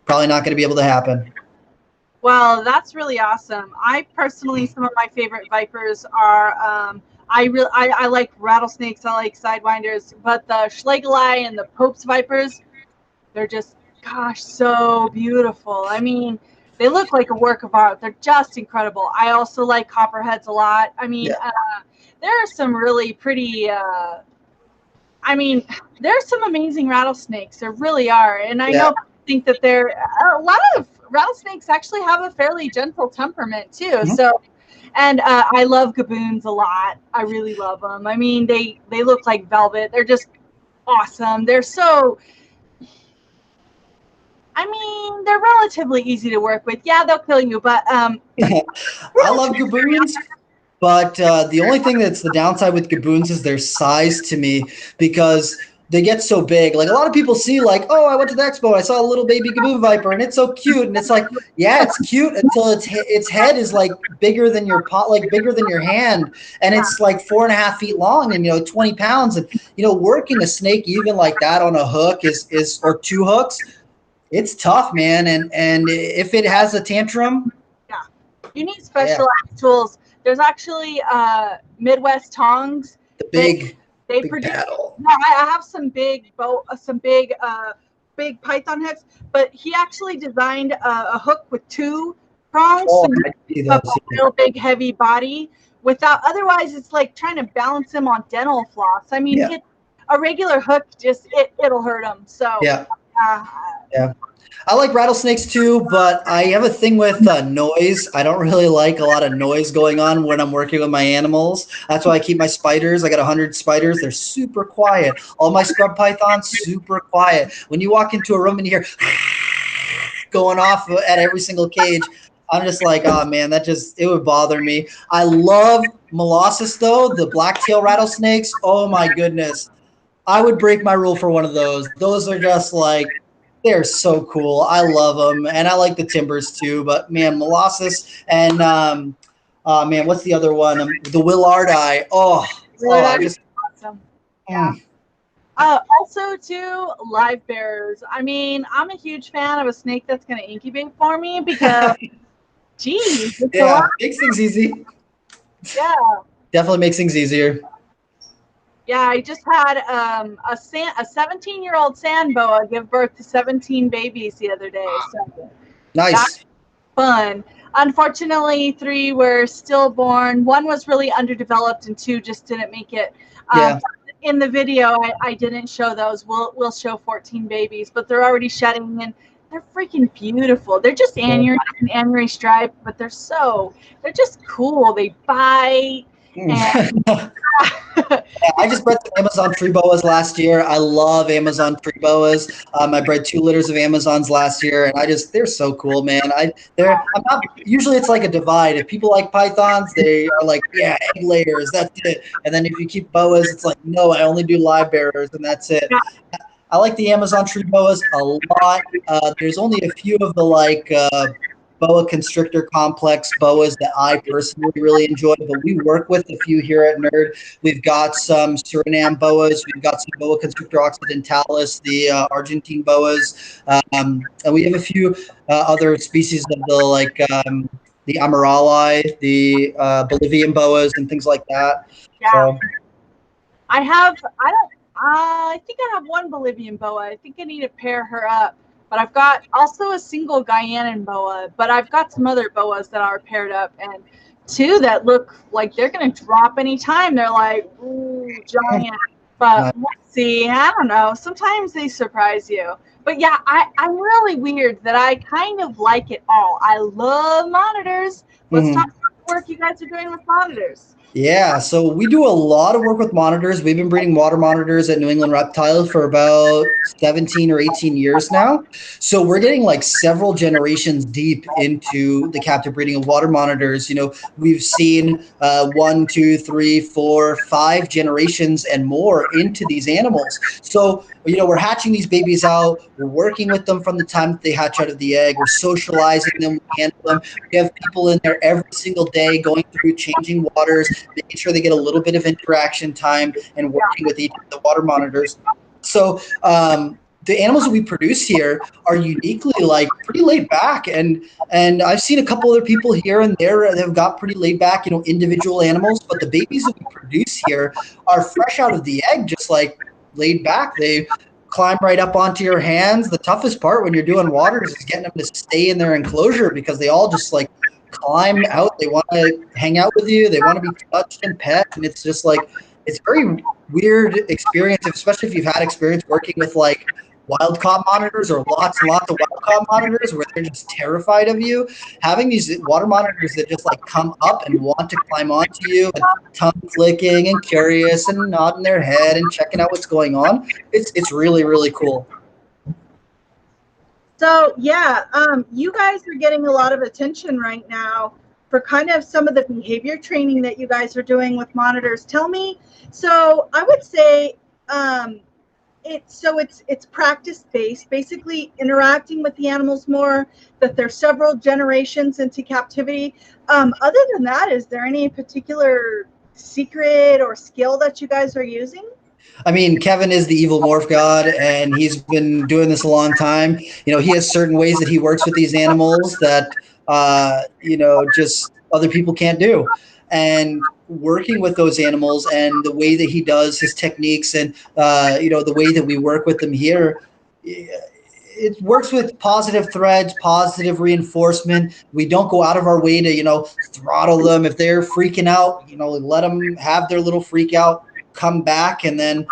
probably not going to be able to happen.
Well, that's really awesome. I personally, some of my favorite vipers are, I like rattlesnakes, I like sidewinders, but the Schlegeli and the Pope's vipers, they're just, gosh, so beautiful. I mean, they look like a work of art. They're just incredible. I also like copperheads a lot. I mean,
Yeah.
there are some really pretty, I mean, there's some amazing rattlesnakes. There really are. And I
Yeah.
know people think that a lot of rattlesnakes actually have a fairly gentle temperament too.
Mhm.
So, and I love gaboons a lot. I really love them. I mean, they look like velvet. They're just awesome. They're so, I mean, they're relatively easy to work with. Yeah, they'll kill you, but
I love gaboons, but the only thing that's the downside with gaboons is their size to me, because they get so big. Like a lot of people see, like, oh, I went to the expo, I saw a little baby gaboon viper, and it's so cute. And it's like, yeah, it's cute until its head is like bigger than your pot, like bigger than your hand, and it's like 4.5 feet long, and 20 pounds. And working a snake even like that on a hook is or two hooks, it's tough, man. And if it has a tantrum,
yeah, you need
yeah,
specialized tools. There's actually Midwest tongs.
the
They they
big
produce.
paddle.
No, I have some big python hooks, but he actually designed a hook with two prongs,
Oh,
so you
I see
have
those.
a real big heavy body. Without otherwise, it's like trying to balance him on dental floss. I mean,
Yeah,
a regular hook just it'll hurt him. So
yeah,
uh,
yeah. I like rattlesnakes too, but I have a thing with noise. I don't really like a lot of noise going on when I'm working with my animals. That's why I keep my spiders. I got 100 spiders. They're super quiet. All my scrub pythons, super quiet. When you walk into a room and you hear going off at every single cage, I'm just like, oh man, it would bother me. I love molossus though, the blacktail rattlesnakes. Oh my goodness. I would break my rule for one of those. Those are just like, they're so cool. I love them, and I like the timbers too. But man, molossus and man, what's the other one? The Willardi. I
that's
just
awesome. Yeah.
mm.
Also, too, live bearers. I mean, I'm a huge fan of a snake that's going to incubate for me because, geez, it's a lot.
Yeah, makes things easy.
Yeah.
Definitely makes things easier.
Yeah, I just had a 17-year-old sand boa give birth to 17 babies the other day. So that's
Nice.
fun. Unfortunately, 3 were stillborn. 1 was really underdeveloped, and 2 just didn't make it.
Yeah.
In the video, I didn't show those. We'll show 14 babies, but they're already shedding, and they're freaking beautiful. They're just anery striped, but they're just cool. They bite, and
I just bred some Amazon tree boas last year. I love Amazon tree boas. I bred 2 litters of Amazons last year, and they're so cool, man. I'm not, usually it's like a divide. If people like pythons, they are like, yeah, egg layers, that's it. And then if you keep boas, it's like, no, I only do live bearers, and that's it. I like the Amazon tree boas a lot. There's only a few of the boa constrictor complex boas that I personally really enjoy, but we work with a few here at Nerd. We've got some Suriname boas. We've got some boa constrictor occidentalis, the Argentine boas, and we have a few other species of the Amarali, the Bolivian boas, and things like that.
yeah.
So
I think I have 1 Bolivian boa. I think I need to pair her up. But I've got also a single Guyanan boa. But I've got some other boas that are paired up, and 2 that look like they're going to drop anytime. They're like, ooh, giant. But we'll see. I don't know. Sometimes they surprise you. But yeah, I'm really weird that I kind of like it all. I love monitors. Let's talk about the work you guys are doing with monitors?
Yeah, so we do a lot of work with monitors. We've been breeding water monitors at New England Reptile for about 17 or 18 years now. So we're getting like several generations deep into the captive breeding of water monitors. We've seen 1, 2, 3, 4, 5 generations and more into these animals. So, we're hatching these babies out. We're working with them from the time that they hatch out of the egg. We're socializing them, we handle them. We have people in there every single day going through changing waters, making sure they get a little bit of interaction time and working with each of the water monitors. So the animals that we produce here are uniquely like pretty laid back, and I've seen a couple other people here and there that have got pretty laid back, individual animals, but the babies that we produce here are fresh out of the egg, just like laid back. They climb right up onto your hands. The toughest part when you're doing waters is getting them to stay in their enclosure because they all just like climb out. They want to hang out with you. They want to be touched and pet. And it's just like, it's very weird experience, especially if you've had experience working with like wild caught monitors or lots and lots of wild caught monitors where they're just terrified of you. Having these water monitors that just like come up and want to climb onto you and tongue flicking and curious and nodding their head and checking out what's going on. It's really, really cool.
So yeah, you guys are getting a lot of attention right now for kind of some of the behavior training that you guys are doing with monitors. Tell me, so I would say it's practice based, basically interacting with the animals more. That there's several generations into captivity. Other than that, is there any particular secret or skill that you guys are using?
I mean, Kevin is the evil morph god, and he's been doing this a long time. He has certain ways that he works with these animals that, just other people can't do. And working with those animals and the way that he does his techniques and, the way that we work with them here, it works with positive threads, positive reinforcement. We don't go out of our way to, throttle them. If they're freaking out, let them have their little freak out, come back, and then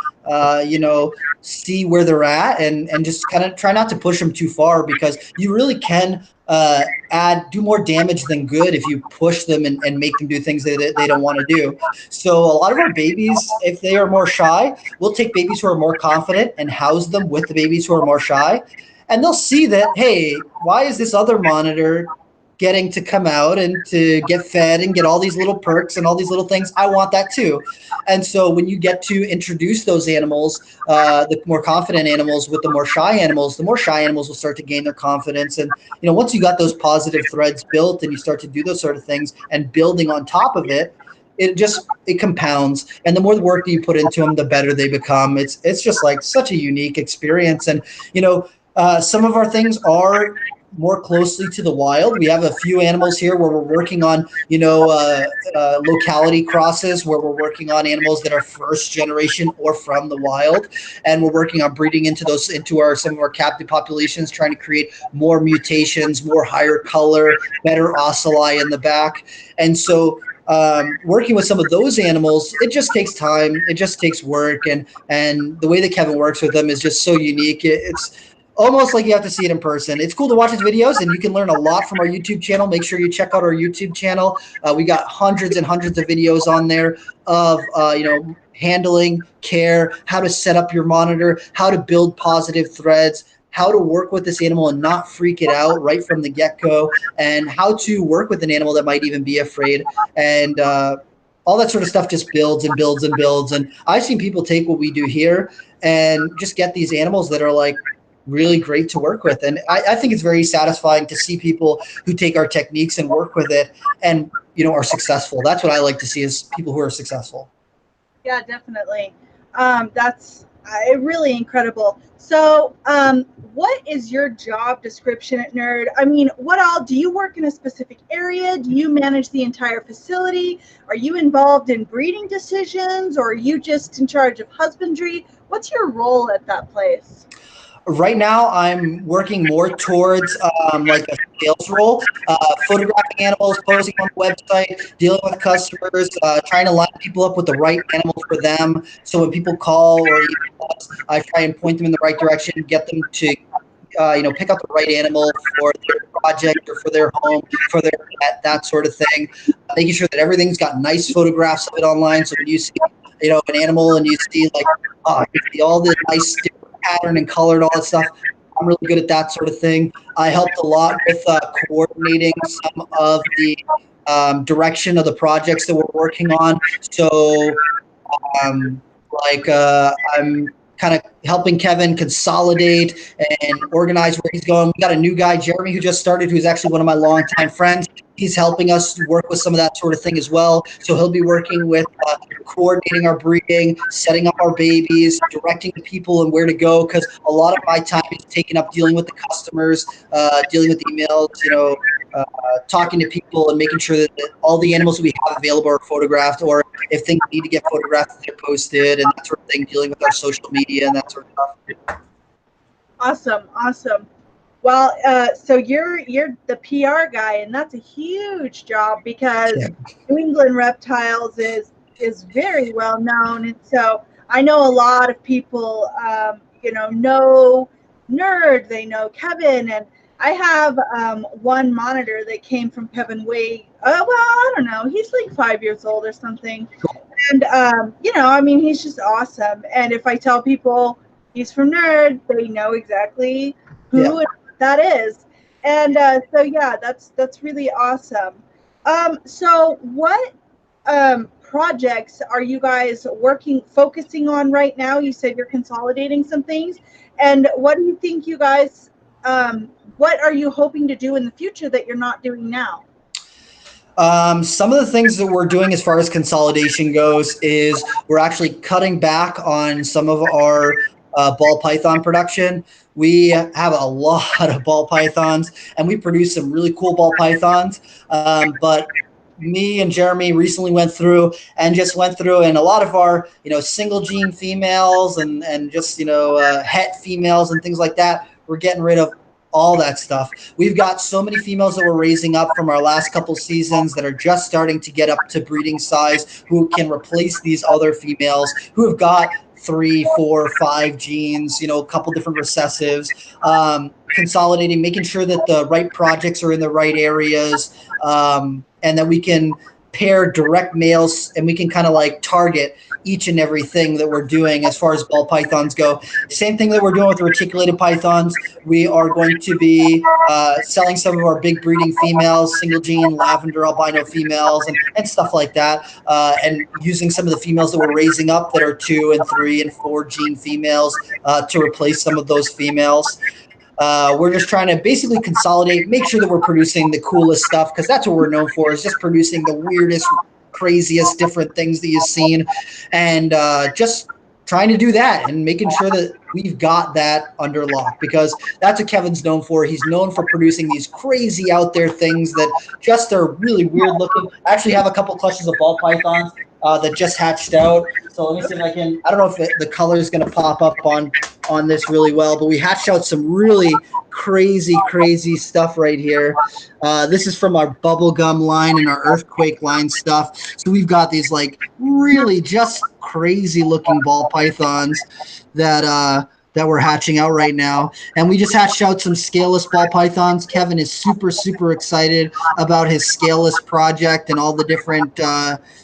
see where they're at, and just kind of try not to push them too far, because you really can do more damage than good if you push them and make them do things that they don't want to do. So a lot of our babies, if they are more shy, we'll take babies who are more confident and house them with the babies who are more shy, and they'll see that, hey, why is this other monitor getting to come out and to get fed and get all these little perks and all these little things? I want that too. And so when you get to introduce those animals, the more confident animals with the more shy animals will start to gain their confidence. And, once you got those positive threads built and you start to do those sort of things and building on top of it, it compounds. And the more the work that you put into them, the better they become. It's just like such a unique experience. And, some of our things are more closely to the wild. We have a few animals here where we're working on, locality crosses, where we're working on animals that are first generation or from the wild, and we're working on breeding into some of our captive populations, trying to create more mutations, more higher color, better ocelli in the back. And so working with some of those animals, it just takes time, it just takes work, and the way that Kevin works with them is just so unique. It's almost like you have to see it in person. It's cool to watch his videos, and you can learn a lot from our YouTube channel. Make sure you check out our YouTube channel. We got hundreds and hundreds of videos on there of, handling, care, how to set up your monitor, how to build positive threads, how to work with this animal and not freak it out right from the get-go, and how to work with an animal that might even be afraid. And all that sort of stuff just builds and builds and builds. And I've seen people take what we do here and just get these animals that are like really great to work with. And I think it's very satisfying to see people who take our techniques and work with it and, are successful. That's what I like to see, is people who are successful.
Yeah, definitely. That's really incredible. So, what is your job description at Nerd? I mean, what all do you work in a specific area? Do you manage the entire facility? Are you involved in breeding decisions, or are you just in charge of husbandry? What's your role at that place?
Right now, I'm working more towards like a sales role, photographing animals, posting on the website, dealing with customers, trying to line people up with the right animal for them. So when people call or email us, I try and point them in the right direction, get them to pick out the right animal for their project or for their home, for their pet, that sort of thing. Making sure that everything's got nice photographs of it online. So when you see, an animal and you see like, you see all the nice different pattern and color and all that stuff, I'm really good at that sort of thing. I helped a lot with coordinating some of the direction of the projects that we're working on. So, um, I'm kind of helping Kevin consolidate and organize where he's going. We got a new guy, Jeremy, who just started, who's actually one of my longtime friends. He's helping us work with some of that sort of thing as well. So he'll be working with coordinating our breeding, setting up our babies, directing the people and where to go. Because a lot of my time is taken up dealing with the customers, dealing with emails, talking to people and making sure that all the animals that we have available are photographed, or if things need to get photographed, they're posted and that sort of thing, dealing with our social media and that sort of stuff.
Awesome. Well, so you're the PR guy, and that's a huge job because New England Reptiles is very well known, and so I know a lot of people, know Nerd, they know Kevin, and I have one monitor that came from Kevin way. I don't know, he's like 5 years old or something, and he's just awesome. And if I tell people he's from Nerd, they know exactly who that is. And so yeah, that's really awesome. So what projects are you guys focusing on right now? You said you're consolidating some things, and what do you think you guys what are you hoping to do in the future that you're not doing now?
Some of the things that we're doing as far as consolidation goes is we're actually cutting back on some of our ball python production. We have a lot of ball pythons, and we produce some really cool ball pythons. But me and Jeremy recently went through and a lot of our, single gene females and just, het females and things like that. We're getting rid of all that stuff. We've got so many females that we're raising up from our last couple seasons that are just starting to get up to breeding size, who can replace these other females who have got 3, 4, 5 genes, a couple different recessives, consolidating, making sure that the right projects are in the right areas, and that we can pair direct males and we can kind of like target each and everything that we're doing as far as ball pythons go. Same thing that we're doing with reticulated pythons. We are going to be selling some of our big breeding females, single gene, lavender, albino females, and stuff like that, and using some of the females that we're raising up that are 2 and 3 and 4 gene females to replace some of those females. We're just trying to basically consolidate, make sure that we're producing the coolest stuff, because that's what we're known for, is just producing the weirdest, craziest, different things that you've seen, and just trying to do that and making sure that we've got that under lock, because that's what Kevin's known for. He's known for producing these crazy out there things that just are really weird looking. I actually have a couple clutches of ball pythons that just hatched out. So let me see if I can, I don't know if the color is going to pop up on this really well, but we hatched out some really crazy stuff right here. This is from our bubblegum line and our earthquake line stuff. So we've got these like really just crazy looking ball pythons that we're hatching out right now. And we just hatched out some scaleless ball pythons. Kevin is super excited about his scaleless project and all the different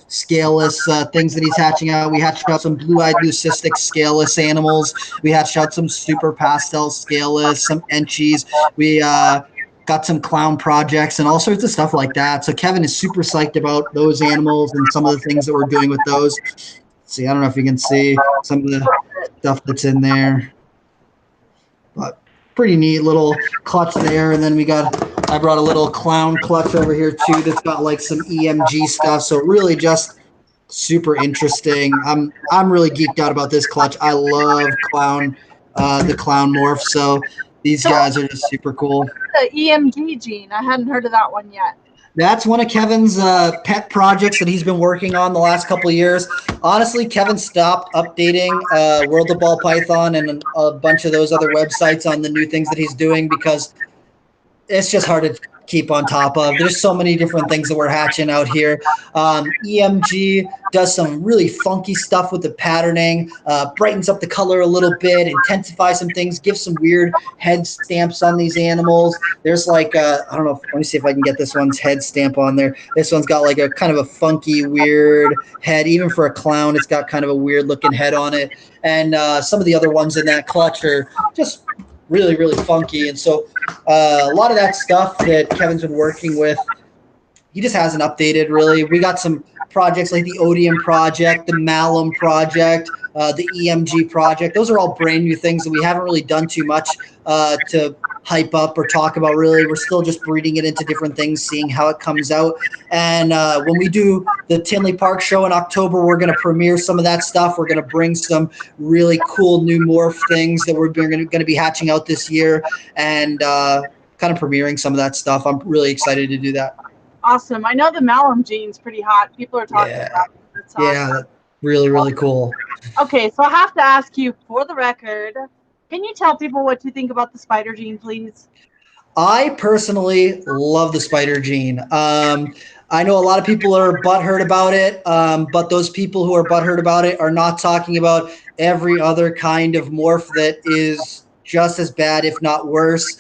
scaleless things that he's hatching out. We hatched out some blue-eyed leucistic scaleless animals. We hatched out some super pastel scaleless, some enchies. We got some clown projects and all sorts of stuff like that. So Kevin is super psyched about those animals and some of the things that we're doing with those. See, I don't know if you can see some of the stuff that's in there, but pretty neat little clutch there. And then I brought a little clown clutch over here too that's got like some EMG stuff. So really just super interesting. I'm really geeked out about this clutch. I love the clown morph. So these guys are just super cool.
The EMG gene, I hadn't heard of that one yet.
That's one of Kevin's pet projects that he's been working on the last couple of years. Honestly, Kevin stopped updating World of Ball Python and a bunch of those other websites on the new things that he's doing because it's just hard to keep on top of. There's so many different things that we're hatching out here. EMG does some really funky stuff with the patterning, brightens up the color a little bit, intensifies some things, gives some weird head stamps on these animals. There's like, I don't know, let me see if I can get this one's head stamp on there. This one's got like a kind of a funky, weird head. Even for a clown, it's got kind of a weird looking head on it. And some of the other ones in that clutch are just really, really funky. And so a lot of that stuff that Kevin's been working with, he just hasn't updated really. We got some projects like the Odium project, the Malum project, the EMG project. Those are all brand new things that we haven't really done too much to hype up or talk about really. We're still just breeding it into different things, seeing how it comes out. And when we do the Tinley Park show in October, we're going to premiere some of that stuff. We're going to bring some really cool new morph things that we're going to be hatching out this year, and kind of premiering some of that stuff. I'm really excited to do that.
Awesome. I know the Malum gene's pretty hot. People are talking about it. It's awesome.
Yeah, really, really cool.
Okay, so I have to ask you, for the record, can you tell people what you think about the spider gene, please?
I personally love the spider gene. I know a lot of people are butthurt about it, but those people who are butthurt about it are not talking about every other kind of morph that is just as bad, if not worse.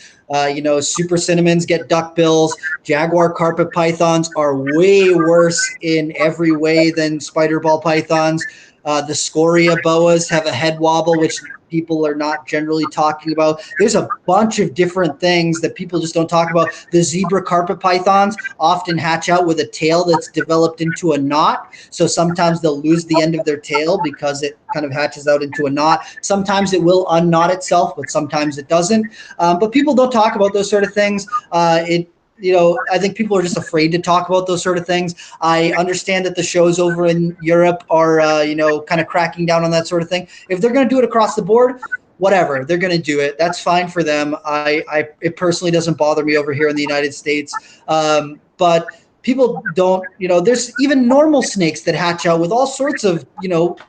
Super cinnamons get duckbills. Jaguar carpet pythons are way worse in every way than spider ball pythons. The scoria boas have a head wobble, which people are not generally talking about. There's a bunch of different things that people just don't talk about. The zebra carpet pythons often hatch out with a tail that's developed into a knot. So sometimes they'll lose the end of their tail because it kind of hatches out into a knot. Sometimes it will unknot itself, but sometimes it doesn't. But people don't talk about those sort of things. I think people are just afraid to talk about those sort of things. I understand that the shows over in Europe are, kind of cracking down on that sort of thing. If they're going to do it across the board, whatever, they're going to do it. That's fine for them. It personally doesn't bother me over here in the United States. But people don't, there's even normal snakes that hatch out with all sorts of,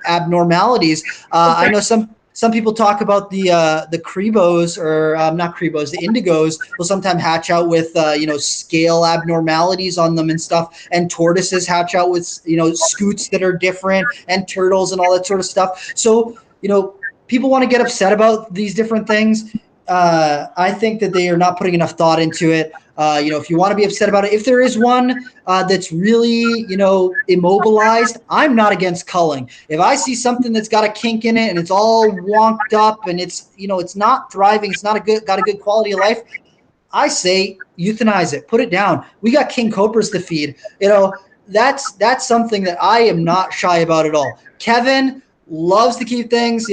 abnormalities. I know some people talk about the crebos, or not crebos, the indigos will sometimes hatch out with scale abnormalities on them and stuff, and tortoises hatch out with scoots that are different, and turtles and all that sort of stuff. So people want to get upset about these different things. I think that they are not putting enough thought into it. If you want to be upset about it, if there is one that's really, immobilized, I'm not against culling. If I see something that's got a kink in it and it's all wonked up and it's, it's not thriving, it's not got a good quality of life, I say euthanize it, put it down. We got king cobras to feed. That's something that I am not shy about at all. Kevin loves to keep things.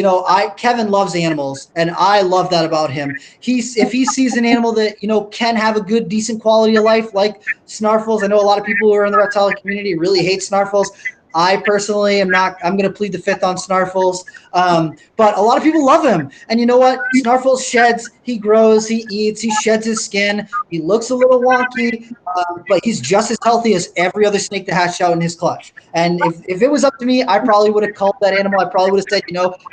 Kevin loves animals, and I love that about him. If he sees an animal that can have a good, decent quality of life, like snarfles. I know a lot of people who are in the reptile community really hate snarfles. I personally am not. I'm going to plead the fifth on snarfles. But a lot of people love him, and you know what? Snarfles sheds. He grows. He eats. He sheds his skin. He looks a little wonky, but he's just as healthy as every other snake that hatched out in his clutch. And if it was up to me, I probably would have culled that animal. I probably would have said,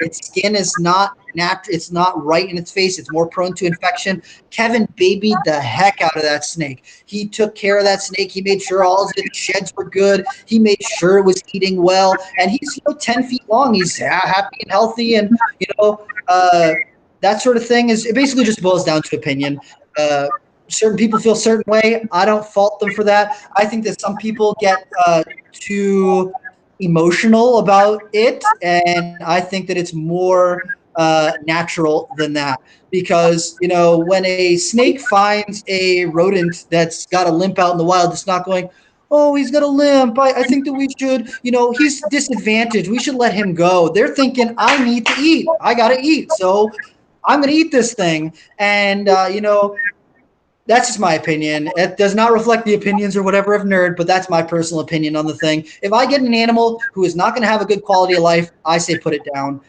its skin is not natural. It's not right in its face. It's more prone to infection. Kevin babied the heck out of that snake. He took care of that snake. He made sure all his sheds were good. He made sure it was eating well. And he's 10 feet long. He's happy and healthy. And, that sort of thing it basically just boils down to opinion. Certain people feel a certain way. I don't fault them for that. I think that some people get too emotional about it, and I think that it's more natural than that, because when a snake finds a rodent that's got a limp out in the wild, it's not going, oh, he's got a limp, I think that we should, he's disadvantaged, we should let him go. They're thinking, I need to eat, I gotta eat, so I'm gonna eat this thing. And that's just my opinion. It does not reflect the opinions or whatever of Nerd, but that's my personal opinion on the thing. If I get an animal who is not going to have a good quality of life, I say put it down.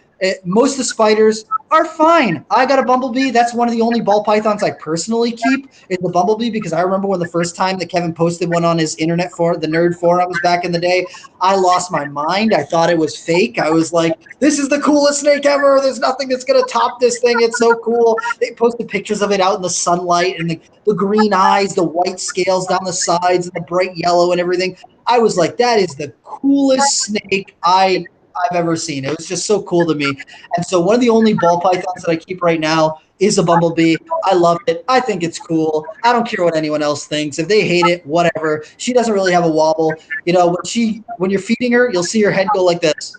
Most of the spiders are fine. I got a bumblebee. That's one of the only ball pythons I personally keep is the bumblebee, because I remember when the first time that Kevin posted one on his internet for the nerd forums back in the day, I lost my mind. I thought it was fake. I was like, this is the coolest snake ever. There's nothing that's going to top this thing. It's so cool. They posted pictures of it out in the sunlight and the green eyes, the white scales down the sides and the bright yellow and everything. I was like, that is the coolest snake I've ever seen. It was just so cool to me. And so one of the only ball pythons that I keep right now is a bumblebee. I love it. I think it's cool. I don't care what anyone else thinks. If they hate it, whatever. She doesn't really have a wobble. You know, when you're feeding her, you'll see her head go like this.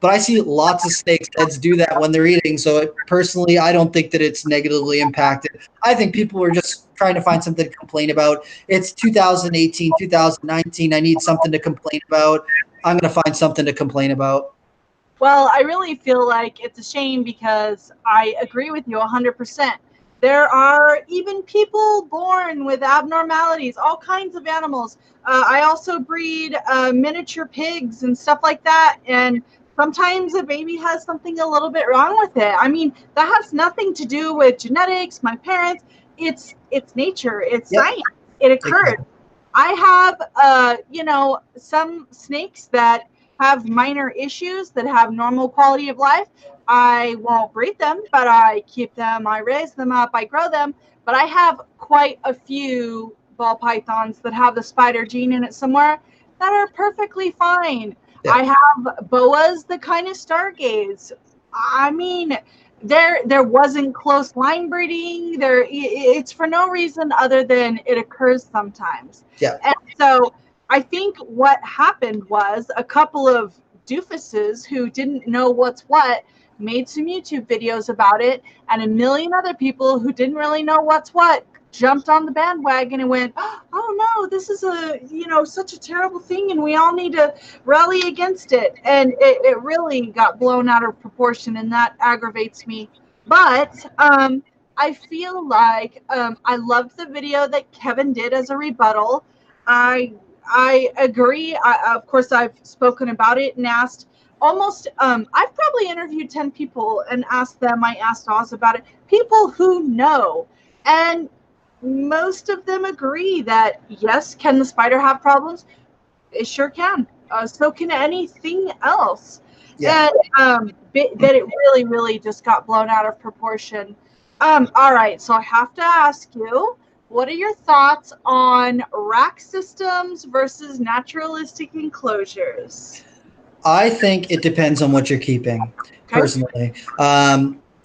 But I see lots of snakes' heads do that when they're eating. So personally, I don't think that it's negatively impacted. I think people are just trying to find something to complain about. It's 2018, 2019. I need something to complain about. I'm going to find something to complain about.
Well, I really feel like it's a shame because I agree with you 100%. There are even people born with abnormalities, all kinds of animals. I also breed miniature pigs and stuff like that. And sometimes a baby has something a little bit wrong with it. I mean, that has nothing to do with genetics, my parents. It's nature. It's science. It occurred.
Exactly.
I have, some snakes that have minor issues that have normal quality of life. I won't breed them, but I keep them, I raise them up, I grow them. But I have quite a few ball pythons that have the spider gene in it somewhere that are perfectly fine.
Yeah.
I have boas that kind of stargaze. I mean, there wasn't close line breeding. It's for no reason other than it occurs sometimes.
Yeah.
And so I think what happened was a couple of doofuses who didn't know what's what made some YouTube videos about it, and a million other people who didn't really know what's what jumped on the bandwagon and went, oh no, this is such a terrible thing and we all need to rally against it. And it really got blown out of proportion, and that aggravates me. But I feel like I loved the video that Kevin did as a rebuttal. I agree. Of course, I've spoken about it and asked I've probably interviewed 10 people and asked them, I asked Oz about it, people who know. And most of them agree that, yes, can the spider have problems? It sure can. So can anything else.
Yeah.
And that it really, really just got blown out of proportion. All right, so I have to ask you, what are your thoughts on rack systems versus naturalistic enclosures?
I think it depends on what you're keeping,
Okay.
personally.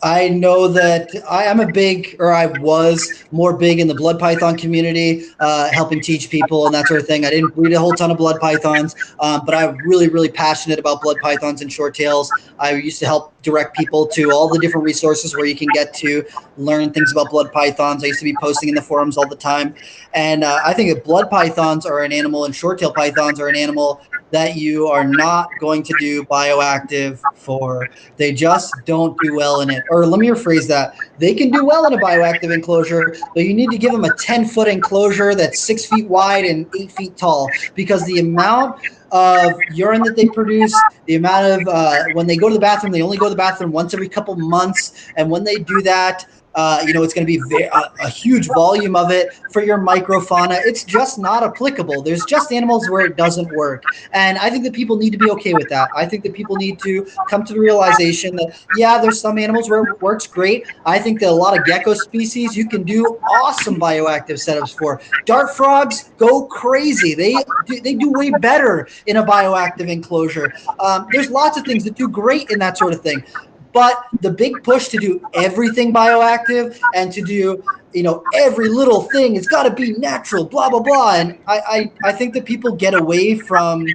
I know that I was more big in the blood python community, helping teach people and that sort of thing. I didn't breed a whole ton of blood pythons, but I'm really, really passionate about blood pythons and short tails. I used to help direct people to all the different resources where you can get to learn things about blood pythons. I used to be posting in the forums all the time. And I think that blood pythons are an animal and short tail pythons are an animal that you are not going to do bioactive for. They just don't do well in it. Or let me rephrase that. They can do well in a bioactive enclosure, but you need to give them a 10-foot enclosure that's 6 feet wide and 8 feet tall, because the amount of urine that they produce, the amount of when they go to the bathroom, they only go to the bathroom once every couple months. And when they do that, it's going to be a huge volume of it for your microfauna. It's just not applicable. There's just animals where it doesn't work. And I think that people need to be okay with that. I think that people need to come to the realization that, yeah, there's some animals where it works great. I think that a lot of gecko species you can do awesome bioactive setups for. Dart frogs go crazy. They do way better in a bioactive enclosure. There's lots of things that do great in that sort of thing. But the big push to do everything bioactive and to do, every little thing, it's got to be natural, blah, blah, blah. And I think that people get away from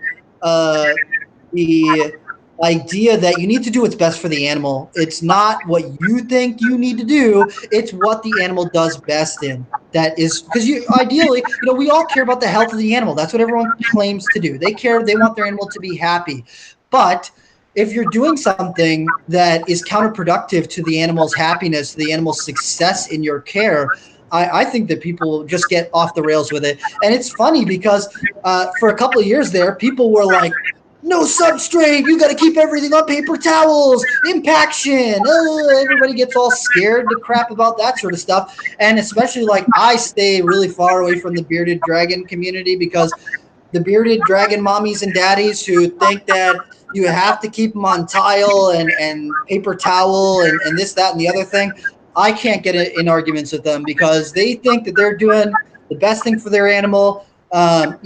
the idea that you need to do what's best for the animal. It's not what you think you need to do. It's what the animal does best in. That is because ideally, we all care about the health of the animal. That's what everyone claims to do. They want their animal to be happy. But if you're doing something that is counterproductive to the animal's happiness, to the animal's success in your care, I think that people just get off the rails with it. And it's funny because for a couple of years there, people were like, no substrate. You got to keep everything on paper towels. Impaction. Everybody gets all scared to crap about that sort of stuff. And especially like I stay really far away from the bearded dragon community because the bearded dragon mommies and daddies who think that you have to keep them on tile and paper towel and this, that, and the other thing. I can't get in arguments with them because they think that they're doing the best thing for their animal. And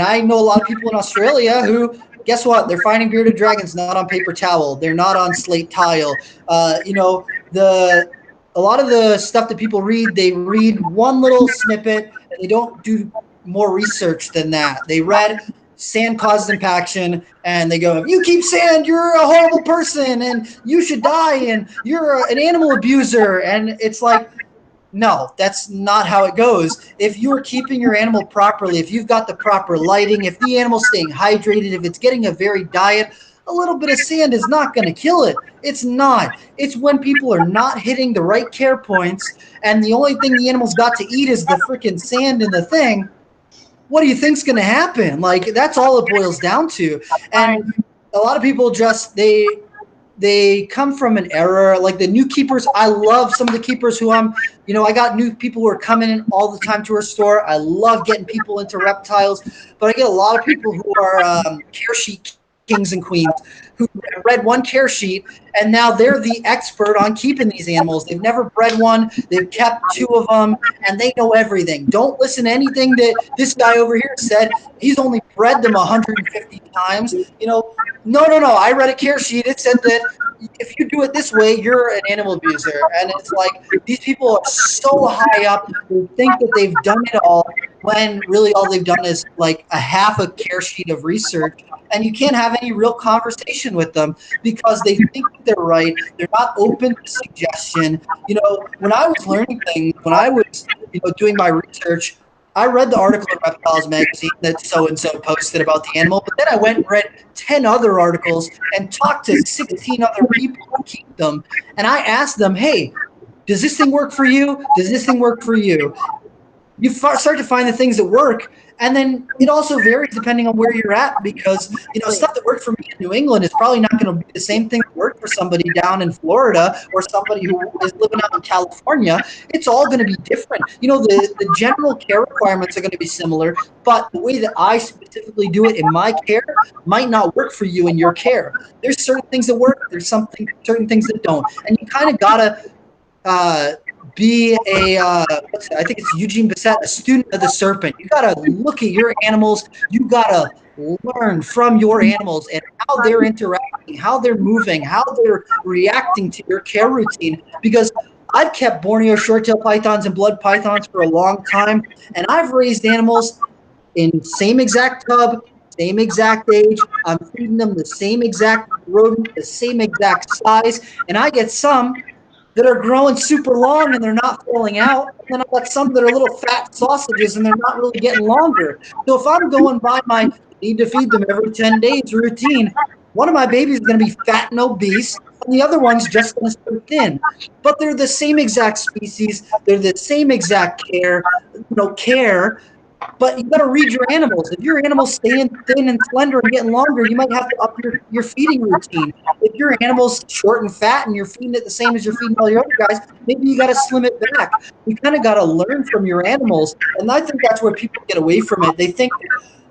I know a lot of people in Australia who, guess what? They're finding bearded dragons not on paper towel. They're not on slate tile. A lot of the stuff that people read, they read one little snippet and they don't do more research than that. They read sand causes impaction and they go, if you keep sand, you're a horrible person and you should die and you're an animal abuser. And it's like, no, that's not how it goes. If you're keeping your animal properly, if you've got the proper lighting, if the animal's staying hydrated, if it's getting a varied diet, a little bit of sand is not going to kill it. It's not. It's when people are not hitting the right care points and the only thing the animal's got to eat is the freaking sand in the thing. What do you think's going to happen? Like, that's all it boils down to. And a lot of people just, they come from an era, like the new keepers. I love some of the keepers who I got new people who are coming in all the time to our store. I love getting people into reptiles, but I get a lot of people who are care sheet kings and queens who read one care sheet and now they're the expert on keeping these animals. They've never bred one. They've kept 2 of them and they know everything. Don't listen to anything that this guy over here said. He's only bred them 150 times. No. I read a care sheet. It said that if you do it this way, you're an animal abuser. And it's like these people are so high up who think that they've done it all when really all they've done is like a half a care sheet of research. And you can't have any real conversation with them because they think they're right. They're not open to suggestion. When I was learning things, when I was doing my research, I read the article in Reptiles magazine that so-and-so posted about the animal, but then I went and read 10 other articles and talked to 16 other people who keep them. And I asked them, hey, does this thing work for you? Does this thing work for you? You start to find the things that work. And then it also varies depending on where you're at because, stuff that worked for me in New England is probably not going to be the same thing that worked for somebody down in Florida or somebody who is living out in California. It's all going to be different. The general care requirements are going to be similar, but the way that I specifically do it in my care might not work for you in your care. There's certain things that work. There's certain things that don't. And you kind of got to be I think it's Eugene Bissett, a student of the serpent. You got to look at your animals. You got to learn from your animals and how they're interacting, how they're moving, how they're reacting to your care routine. Because I've kept Borneo short-tailed pythons and blood pythons for a long time, and I've raised animals in same exact tub, same exact age. I'm feeding them the same exact rodent, the same exact size, and I get some that are growing super long and they're not falling out. And then I've got some that are little fat sausages and they're not really getting longer. So if I'm going by my need to feed them every 10 days routine, one of my babies is going to be fat and obese and the other one's just going to stay thin. But they're the same exact species. They're the same exact care. But you got to read your animals. If your animal's staying thin and slender and getting longer, you might have to up your feeding routine. If your animal's short and fat and you're feeding it the same as you're feeding all your other guys, maybe you got to slim it back. You kind of got to learn from your animals. And I think that's where people get away from it. They think,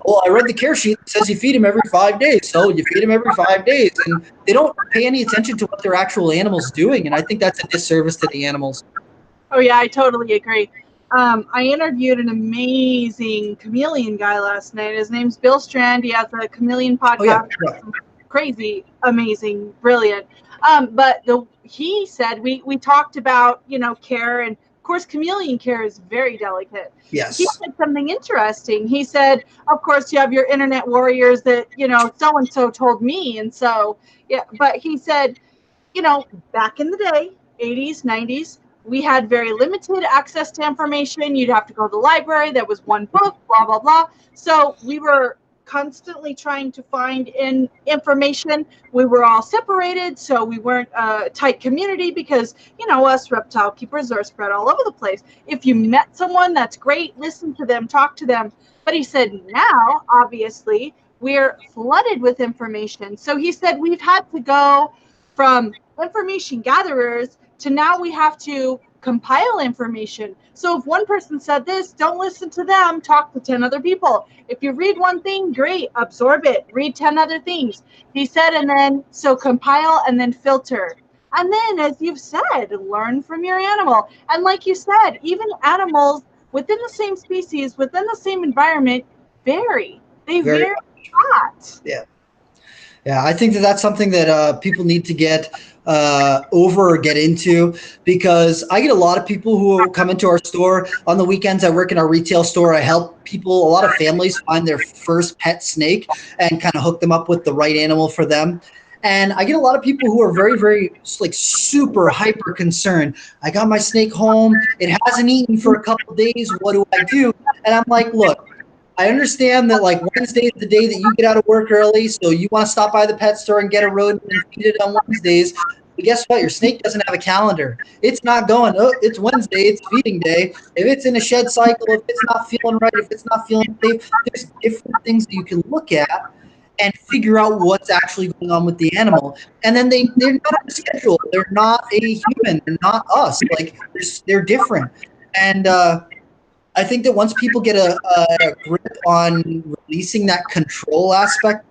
well, I read the care sheet that says you feed them every 5 days. So you feed them every 5 days. And they don't pay any attention to what their actual animal's doing. And I think that's a disservice to the animals.
Oh, yeah, I totally agree. I interviewed an amazing chameleon guy last night. His name's Bill Strand. He has a chameleon podcast.
Oh, yeah.
Crazy, amazing, brilliant. But he said we talked about care, and of course chameleon care is very delicate.
Yes.
He said something interesting. He said, of course you have your internet warriors that so and so told me, and so yeah. But he said, back in the day, 80s, 90s. We had very limited access to information. You'd have to go to the library. There was one book, blah, blah, blah. So we were constantly trying to find information. We were all separated, so we weren't a tight community because, us reptile keepers are spread all over the place. If you met someone, that's great. Listen to them, talk to them. But he said now, obviously, we're flooded with information. So he said we've had to go from information gatherers to now we have to compile information. So if one person said this, don't listen to them, talk to 10 other people. If you read one thing, great, absorb it, read 10 other things. He said, and then so compile and then filter. And then, as you've said, learn from your animal. And like you said, even animals within the same species, within the same environment, vary. They vary a lot.
Yeah. Yeah, I think that that's something that people need to get over or get into, because I get a lot of people who come into our store on the weekends. I work in our retail store. I help people, a lot of families, find their first pet snake and kind of hook them up with the right animal for them. And I get a lot of people who are very, very like super hyper concerned. I got my snake home. It hasn't eaten for a couple of days. What do I do? And I'm like, look, I understand that like Wednesday is the day that you get out of work early, so you want to stop by the pet store and get a rodent and feed it on Wednesdays. But guess what? Your snake doesn't have a calendar. It's not going, oh, it's Wednesday, it's feeding day. If it's in a shed cycle, if it's not feeling right, if it's not feeling safe, there's different things that you can look at and figure out what's actually going on with the animal. And then they're not on a schedule. They're not a human. They're not us. Like they're different. And I think that once people get a grip on releasing that control aspect,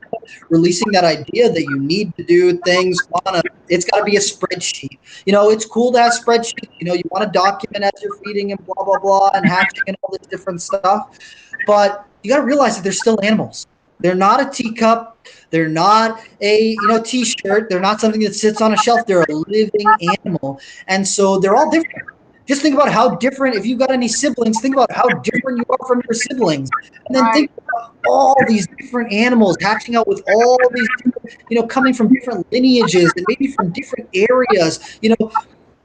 releasing that idea that you need to do things on it's got to be a spreadsheet. You know, it's cool to have spreadsheets. You know, you want to document as you're feeding and blah, blah, blah, and hatching and all this different stuff. But you got to realize that they're still animals. They're not a teacup. They're not a t-shirt. They're not something that sits on a shelf. They're a living animal. And so they're all different. Just think about how different, if you've got any siblings, think about how different you are from your siblings. And then think about all these different animals hatching out with all these different, coming from different lineages and maybe from different areas.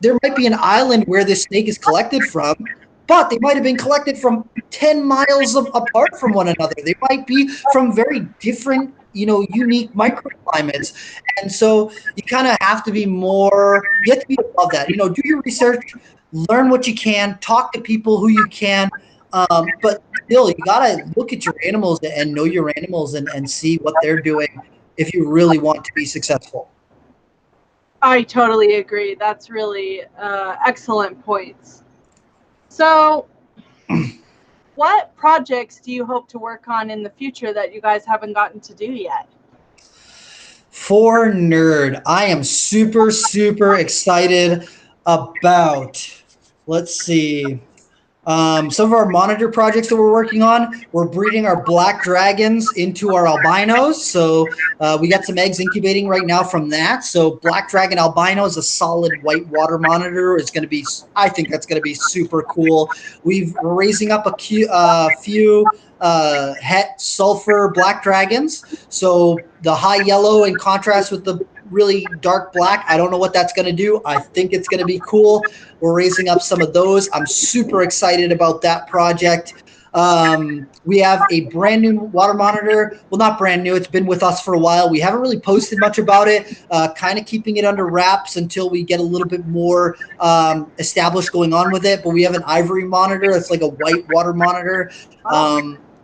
There might be an island where this snake is collected from, but they might have been collected from 10 miles apart from one another. They might be from very different, unique microclimates. And so you kind of have to be you have to be above that. Do your research, learn what you can, talk to people who you can, but still, you got to look at your animals and know your animals and see what they're doing if you really want to be successful.
I totally agree. That's really excellent points. So what projects do you hope to work on in the future that you guys haven't gotten to do yet?
For Nerd, I am super, super excited about, let's see, some of our monitor projects that we're working on. We're breeding our black dragons into our albinos. So we got some eggs incubating right now from that. So black dragon albino is a solid white water monitor. It's going to be, I think that's going to be super cool. We're raising up a few het sulfur black dragons. So the high yellow in contrast with the really dark black. I don't know what that's going to do. I think it's going to be cool. We're raising up some of those. I'm super excited about that project. We have a brand new water monitor. Well, not brand new. It's been with us for a while. We haven't really posted much about it, kind of keeping it under wraps until we get a little bit more established going on with it. But we have an ivory monitor. It's like a white water monitor.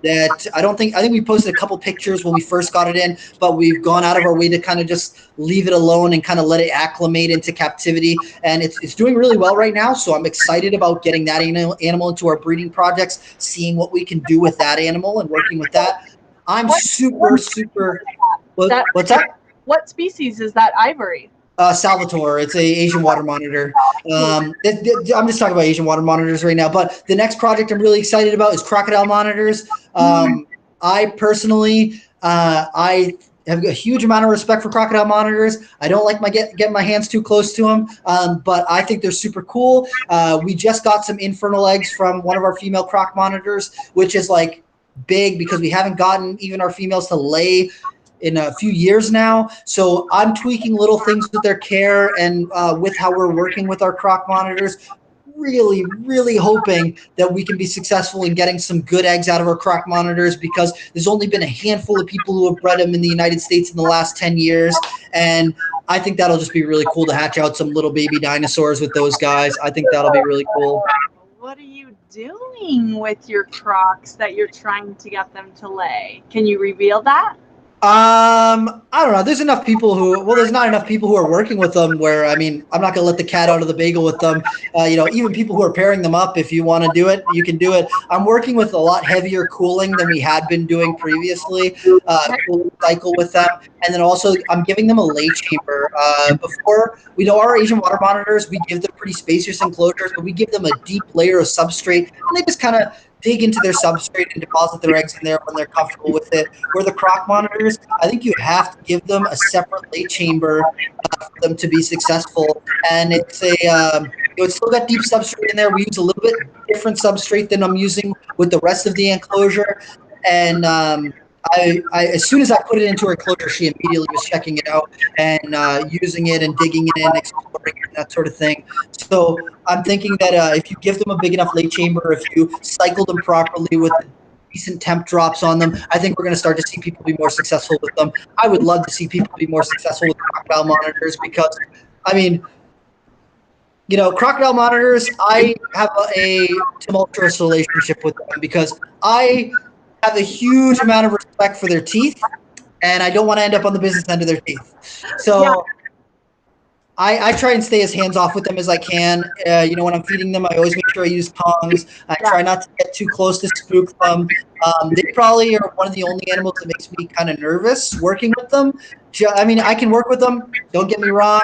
That I think we posted a couple pictures when we first got it in, but we've gone out of our way to kind of just leave it alone and kind of let it acclimate into captivity. And it's doing really well right now. So I'm excited about getting that animal into our breeding projects, seeing what we can do with that animal and working with that. I'm super. What's that?
What species is that ivory?
Salvatore. It's a Asian water monitor. I'm just talking about Asian water monitors right now. But the next project I'm really excited about is crocodile monitors. I personally, I have a huge amount of respect for crocodile monitors. I don't like getting my hands too close to them, but I think they're super cool. We just got some infernal eggs from one of our female croc monitors, which is like big because we haven't gotten even our females to lay in a few years now. So I'm tweaking little things with their care and with how we're working with our croc monitors, really, really hoping that we can be successful in getting some good eggs out of our croc monitors, because there's only been a handful of people who have bred them in the United States in the last 10 years. And I think that'll just be really cool to hatch out some little baby dinosaurs with those guys. I think that'll be really cool.
What are you doing with your crocs that you're trying to get them to lay? Can you reveal that?
I don't know. There's enough people there's not enough people who are working with them where, I mean, I'm not going to let the cat out of the bagel with them. Even people who are pairing them up, if you want to do it, you can do it. I'm working with a lot heavier cooling than we had been doing previously, cooling cycle with them. And then also I'm giving them a lay chamber. Before, we know our Asian water monitors, we give them pretty spacious enclosures, but we give them a deep layer of substrate, and they just kind of dig into their substrate and deposit their eggs in there when they're comfortable with it. Where the Croc monitors, I think you have to give them a separate lay chamber for them to be successful. And it's still got deep substrate in there. We use a little bit different substrate than I'm using with the rest of the enclosure. And as soon as I put it into her enclosure, she immediately was checking it out and using it and digging it in, exploring it, that sort of thing. So I'm thinking that if you give them a big enough lay chamber, if you cycle them properly with the decent temp drops on them, I think we're going to start to see people be more successful with them. I would love to see people be more successful with crocodile monitors because, I mean, crocodile monitors, I have a tumultuous relationship with them because I have a huge amount of respect for their teeth, and I don't want to end up on the business end of their teeth. So I try and stay as hands off with them as I can. When I'm feeding them, I always make sure I use tongs. I try not to get too close to spook them. They probably are one of the only animals that makes me kind of nervous working with them. I mean, I can work with them. Don't get me wrong.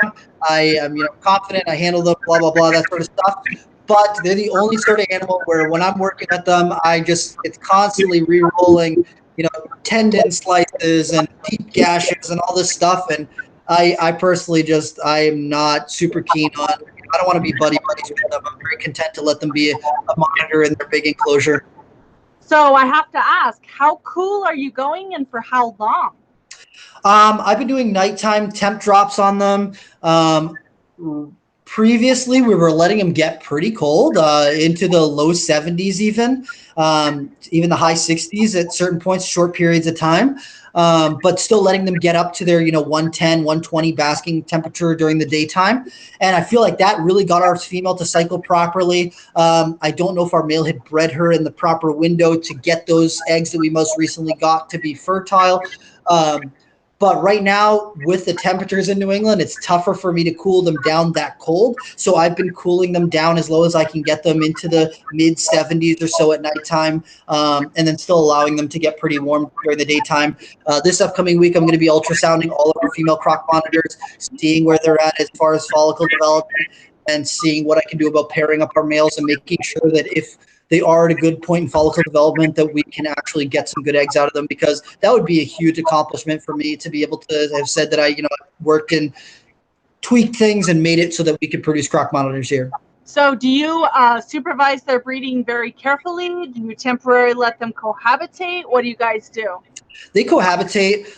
I am, confident. I handle them, blah, blah, blah, that sort of stuff. But they're the only sort of animal where when I'm working at them, it's constantly re-rolling, tendon slices and deep gashes and all this stuff. And I personally I am not super keen on. I don't want to be buddies with them. I'm very content to let them be a monitor in their big enclosure.
So I have to ask, how cool are you going and for how long?
I've been doing nighttime temp drops on them. Previously, we were letting them get pretty cold, into the low 70s even the high 60s at certain points, short periods of time. But still letting them get up to their 110, 120 basking temperature during the daytime. And I feel like that really got our female to cycle properly. I don't know if our male had bred her in the proper window to get those eggs that we most recently got to be fertile. But right now, with the temperatures in New England, it's tougher for me to cool them down that cold. So I've been cooling them down as low as I can get them into the mid 70s or so at nighttime, and then still allowing them to get pretty warm during the daytime. This upcoming week, I'm going to be ultrasounding all of our female croc monitors, seeing where they're at as far as follicle development, and seeing what I can do about pairing up our males and making sure that if they are at a good point in follicle development, that we can actually get some good eggs out of them, because that would be a huge accomplishment for me to be able to have said that I, worked and tweaked things and made it so that we could produce croc monitors here.
So do you supervise their breeding very carefully? Do you temporarily let them cohabitate? What do you guys do?
They cohabitate.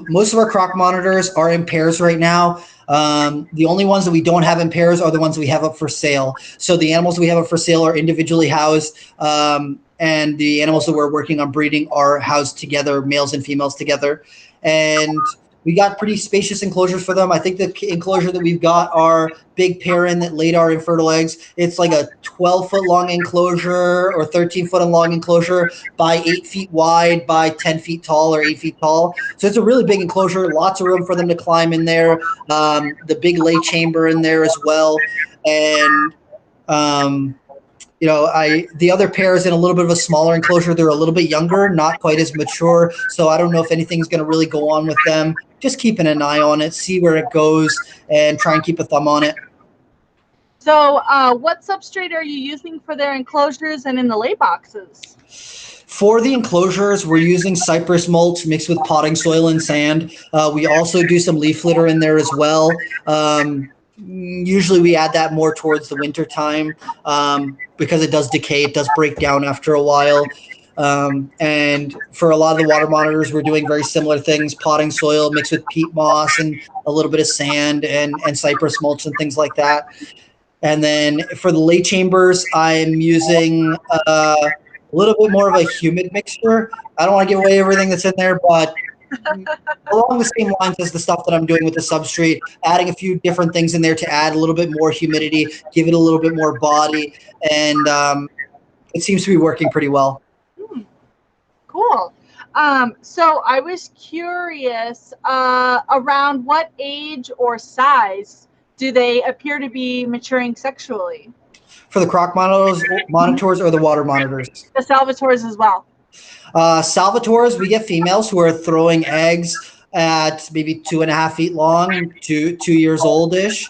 Most of our croc monitors are in pairs right now. The only ones that we don't have in pairs are the ones we have up for sale. So the animals we have up for sale are individually housed, and the animals that we're working on breeding are housed together, males and females together. And we got pretty spacious enclosures for them. I think the enclosure that we've got are big pairing that laid our infertile eggs. It's like a 12-foot long enclosure or 13-foot long enclosure by 8 feet wide by 10 feet tall or 8 feet tall. So it's a really big enclosure, lots of room for them to climb in there. The big lay chamber in there as well. And the other pair is in a little bit of a smaller enclosure. They're a little bit younger, not quite as mature. So I don't know if anything's going to really go on with them. Just keeping an eye on it, see where it goes, and try and keep a thumb on it.
So what substrate are you using for their enclosures and in the lay boxes?
For the enclosures, we're using cypress mulch mixed with potting soil and sand. We also do some leaf litter in there as well. Usually we add that more towards the winter time, because it does decay, it does break down after a while. And for a lot of the water monitors, we're doing very similar things: potting soil mixed with peat moss and a little bit of sand and cypress mulch and things like that. And then for the lay chambers, I'm using a little bit more of a humid mixture. I don't want to give away everything that's in there, but along the same lines as the stuff that I'm doing with the substrate, adding a few different things in there to add a little bit more humidity, give it a little bit more body, and it seems to be working pretty well.
Cool. So I was curious, around what age or size do they appear to be maturing sexually?
For the croc monitors or the water monitors?
The Salvatores as well.
Salvatores, we get females who are throwing eggs at maybe 2.5 feet long to 2 years oldish.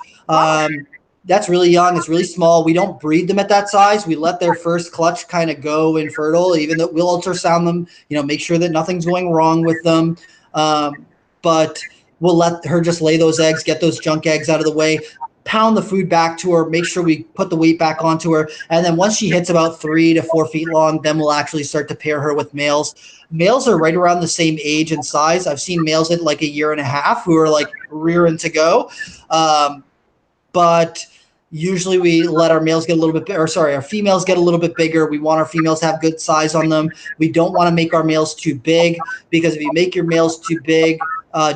That's really young. It's really small. We don't breed them at that size. We let their first clutch kind of go infertile, even though we'll ultrasound them, make sure that nothing's going wrong with them. But we'll let her just lay those eggs, get those junk eggs out of the way, pound the food back to her, make sure we put the weight back onto her. And then once she hits about 3 to 4 feet long, then we'll actually start to pair her with males. Males are right around the same age and size. I've seen males at like 1.5 years who are like rearing to go. But usually we let our males get a little bit, our females get a little bit bigger. We want our females to have good size on them. We don't want to make our males too big, because if you make your males too big,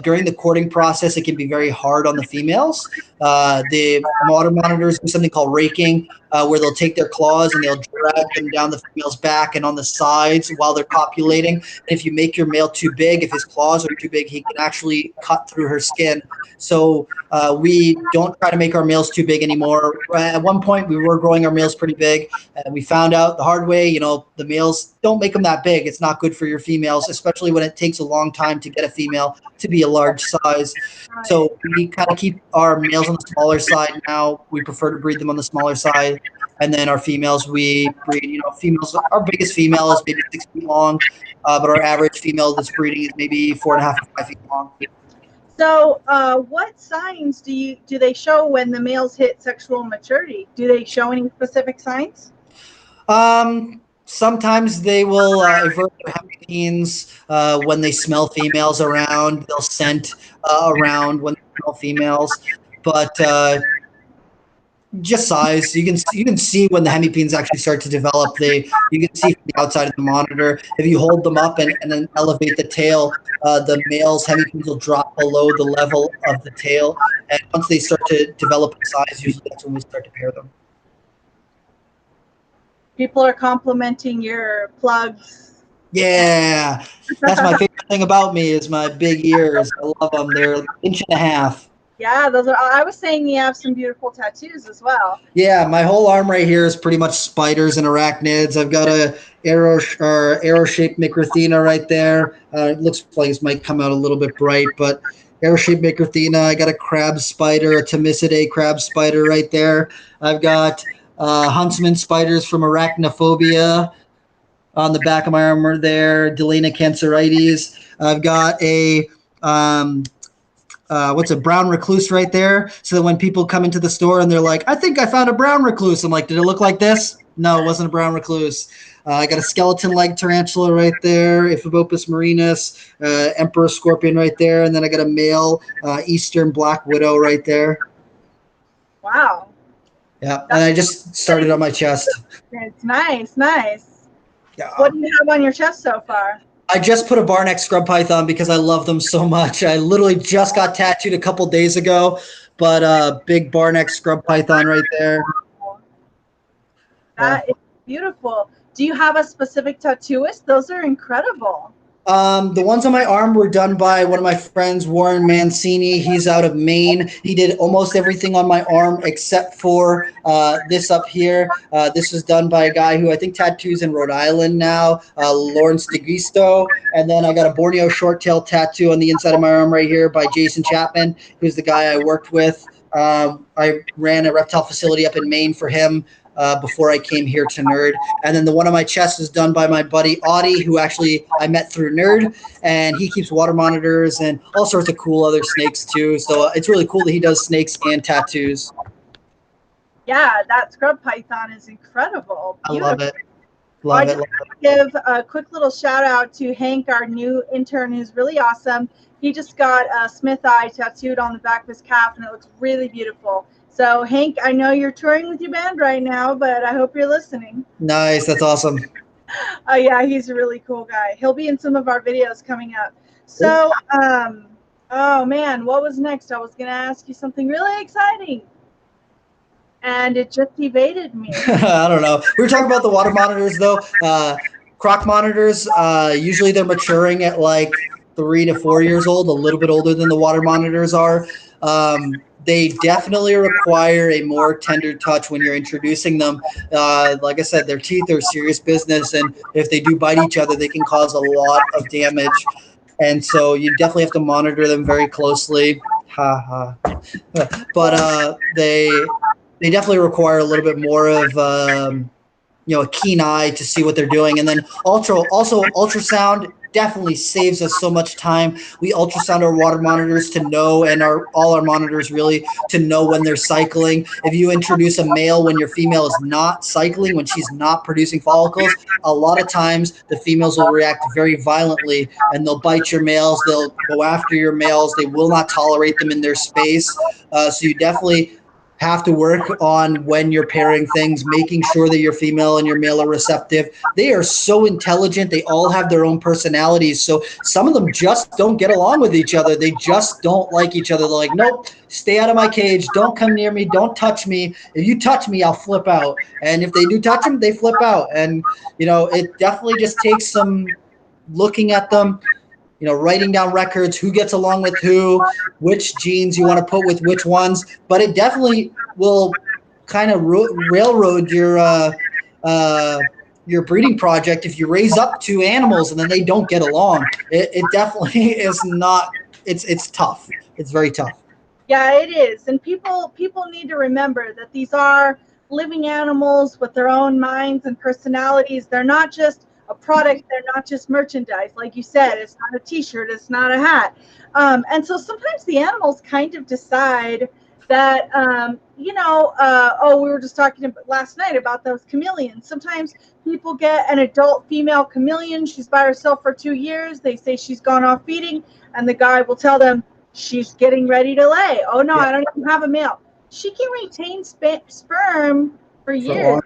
during the courting process, it can be very hard on the females. The water monitors do something called raking, where they'll take their claws and they'll drag them down the female's back and on the sides while they're copulating. And if you make your male too big, if his claws are too big, he can actually cut through her skin. So we don't try to make our males too big anymore. At one point, we were growing our males pretty big, and we found out the hard way, the males, don't make them that big. It's not good for your females, especially when it takes a long time to get a female to be a large size. So we kind of keep our males on the smaller side now. We prefer to breed them on the smaller side. And then our females, we breed, females, our biggest female is maybe 6 feet long, but our average female that's breeding is maybe 4.5 to 5 feet long.
So, what signs do they show when the males hit sexual maturity? Do they show any specific signs?
Sometimes they will avert their hemipenes when they smell females around. They'll scent around when they smell females, but just size. You can see when the hemipenes actually start to develop. You can see from the outside of the monitor. If you hold them up and then elevate the tail, the male's hemipenes will drop below the level of the tail. And once they start to develop in size, usually that's when we start to pair them.
People are complimenting your plugs.
Yeah, that's my favorite thing about me is my big ears. I love them. They're 1.5 inches.
Yeah, those are. I was saying you have some beautiful tattoos as well.
Yeah, my whole arm right here is pretty much spiders and arachnids. I've got a arrow-shaped microthena right there. It looks like it might come out a little bit bright, but arrow-shaped microthena. I got a crab spider, a Thomisidae crab spider right there. I've got huntsman spiders from arachnophobia on the back of my arm there. Delana cancerites. I've got a brown recluse right there, so that when people come into the store and they're like, I think I found a brown recluse, I'm like, did it look like this? No, it wasn't a brown recluse. I got a skeleton leg tarantula right there, Ephebopus marinus, emperor scorpion right there, and then I got a male eastern black widow right there.
Wow.
Yeah, and I just started on my chest.
It's nice.
Yeah.
What do you have on your chest so far?
I just put a barneck scrub python because I love them so much. I literally just got tattooed a couple days ago, but big barneck scrub python right there.
That is beautiful. Do you have a specific tattooist? Those are incredible.
The ones on my arm were done by one of my friends, Warren Mancini. He's out of Maine. He did almost everything on my arm except for this up here. This was done by a guy who I think tattoos in Rhode Island now, Lawrence DeGuisto. And then I got a Borneo short tail tattoo on the inside of my arm right here by Jason Chapman, who's the guy I worked with. I ran a reptile facility up in Maine for him before I came here to Nerd. And then the one on my chest is done by my buddy Audie, who actually I met through Nerd, and he keeps water monitors and all sorts of cool other snakes too. So it's really cool that he does snakes and tattoos.
Yeah, that scrub python is incredible. Beautiful.
I love it. Love it.
Give a quick little shout out to Hank, our new intern, who's really awesome. He just got a Smith eye tattooed on the back of his calf, and it looks really beautiful. So, Hank, I know you're touring with your band right now, but I hope you're listening.
Nice. That's awesome.
Yeah, he's a really cool guy. He'll be in some of our videos coming up. So, oh, man, what was next? I was going to ask you something really exciting, and it just evaded me.
I don't know. We were talking about the water monitors, though. Croc monitors, usually they're maturing at like 3 to 4 years old, a little bit older than the water monitors are. They definitely require a more tender touch when you're introducing them. Like I said, their teeth are serious business, and if they do bite each other, they can cause a lot of damage. And so you definitely have to monitor them very closely. Ha ha. But they definitely require a little bit more of a keen eye to see what they're doing. And then ultrasound definitely saves us so much time. We ultrasound our water monitors to know, and all our monitors really, to know when they're cycling. If you introduce a male when your female is not cycling, when she's not producing follicles, a lot of times the females will react very violently and they'll bite your males. They'll go after your males. They will not tolerate them in their space. So you definitely have to work on when you're pairing things, making sure that your female and your male are receptive. They are so intelligent. They all have their own personalities. So some of them just don't get along with each other. They just don't like each other. They're like, nope, stay out of my cage. Don't come near me. Don't touch me. If you touch me, I'll flip out. And if they do touch them, they flip out. And, it definitely just takes some looking at them, writing down records, who gets along with who, which genes you want to put with which ones. But it definitely will kind of railroad your breeding project if you raise up two animals and then they don't get along. It definitely is not. It's tough. It's very tough.
Yeah, it is. And people need to remember that these are living animals with their own minds and personalities. They're not just a product. They're not just merchandise. Like you said, it's not a t-shirt. It's not a hat. And so sometimes the animals kind of decide that, we were just talking last night about those chameleons. Sometimes people get an adult female chameleon. She's by herself for 2 years. They say she's gone off feeding, and the guy will tell them, she's getting ready to lay. Oh, no, I don't even have a male. She can retain sperm for years.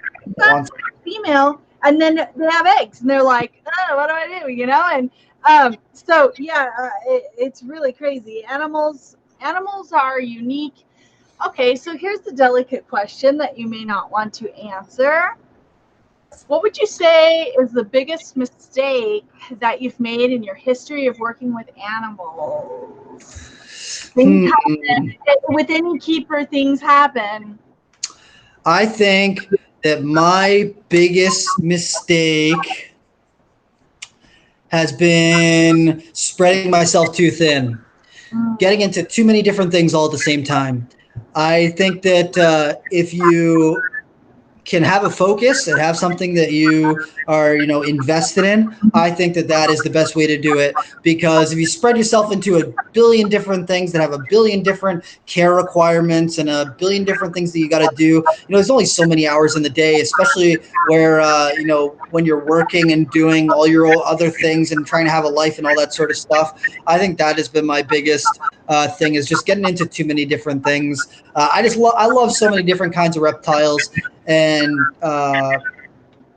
Female, and then they have eggs, and they're like, oh, what do I do? And it's really crazy. Animals are unique. Okay, so here's the delicate question that you may not want to answer. What would you say is the biggest mistake that you've made in your history of working with animals? Things happen. With any keeper, things happen.
I think that my biggest mistake has been spreading myself too thin, getting into too many different things all at the same time. I think that if you can have a focus and have something that you are, invested in, I think that is the best way to do it. Because if you spread yourself into a billion different things that have a billion different care requirements and a billion different things that you got to do, there's only so many hours in the day, especially where, when you're working and doing all your other things and trying to have a life and all that sort of stuff. I think that has been my biggest thing, is just getting into too many different things. I love so many different kinds of reptiles. And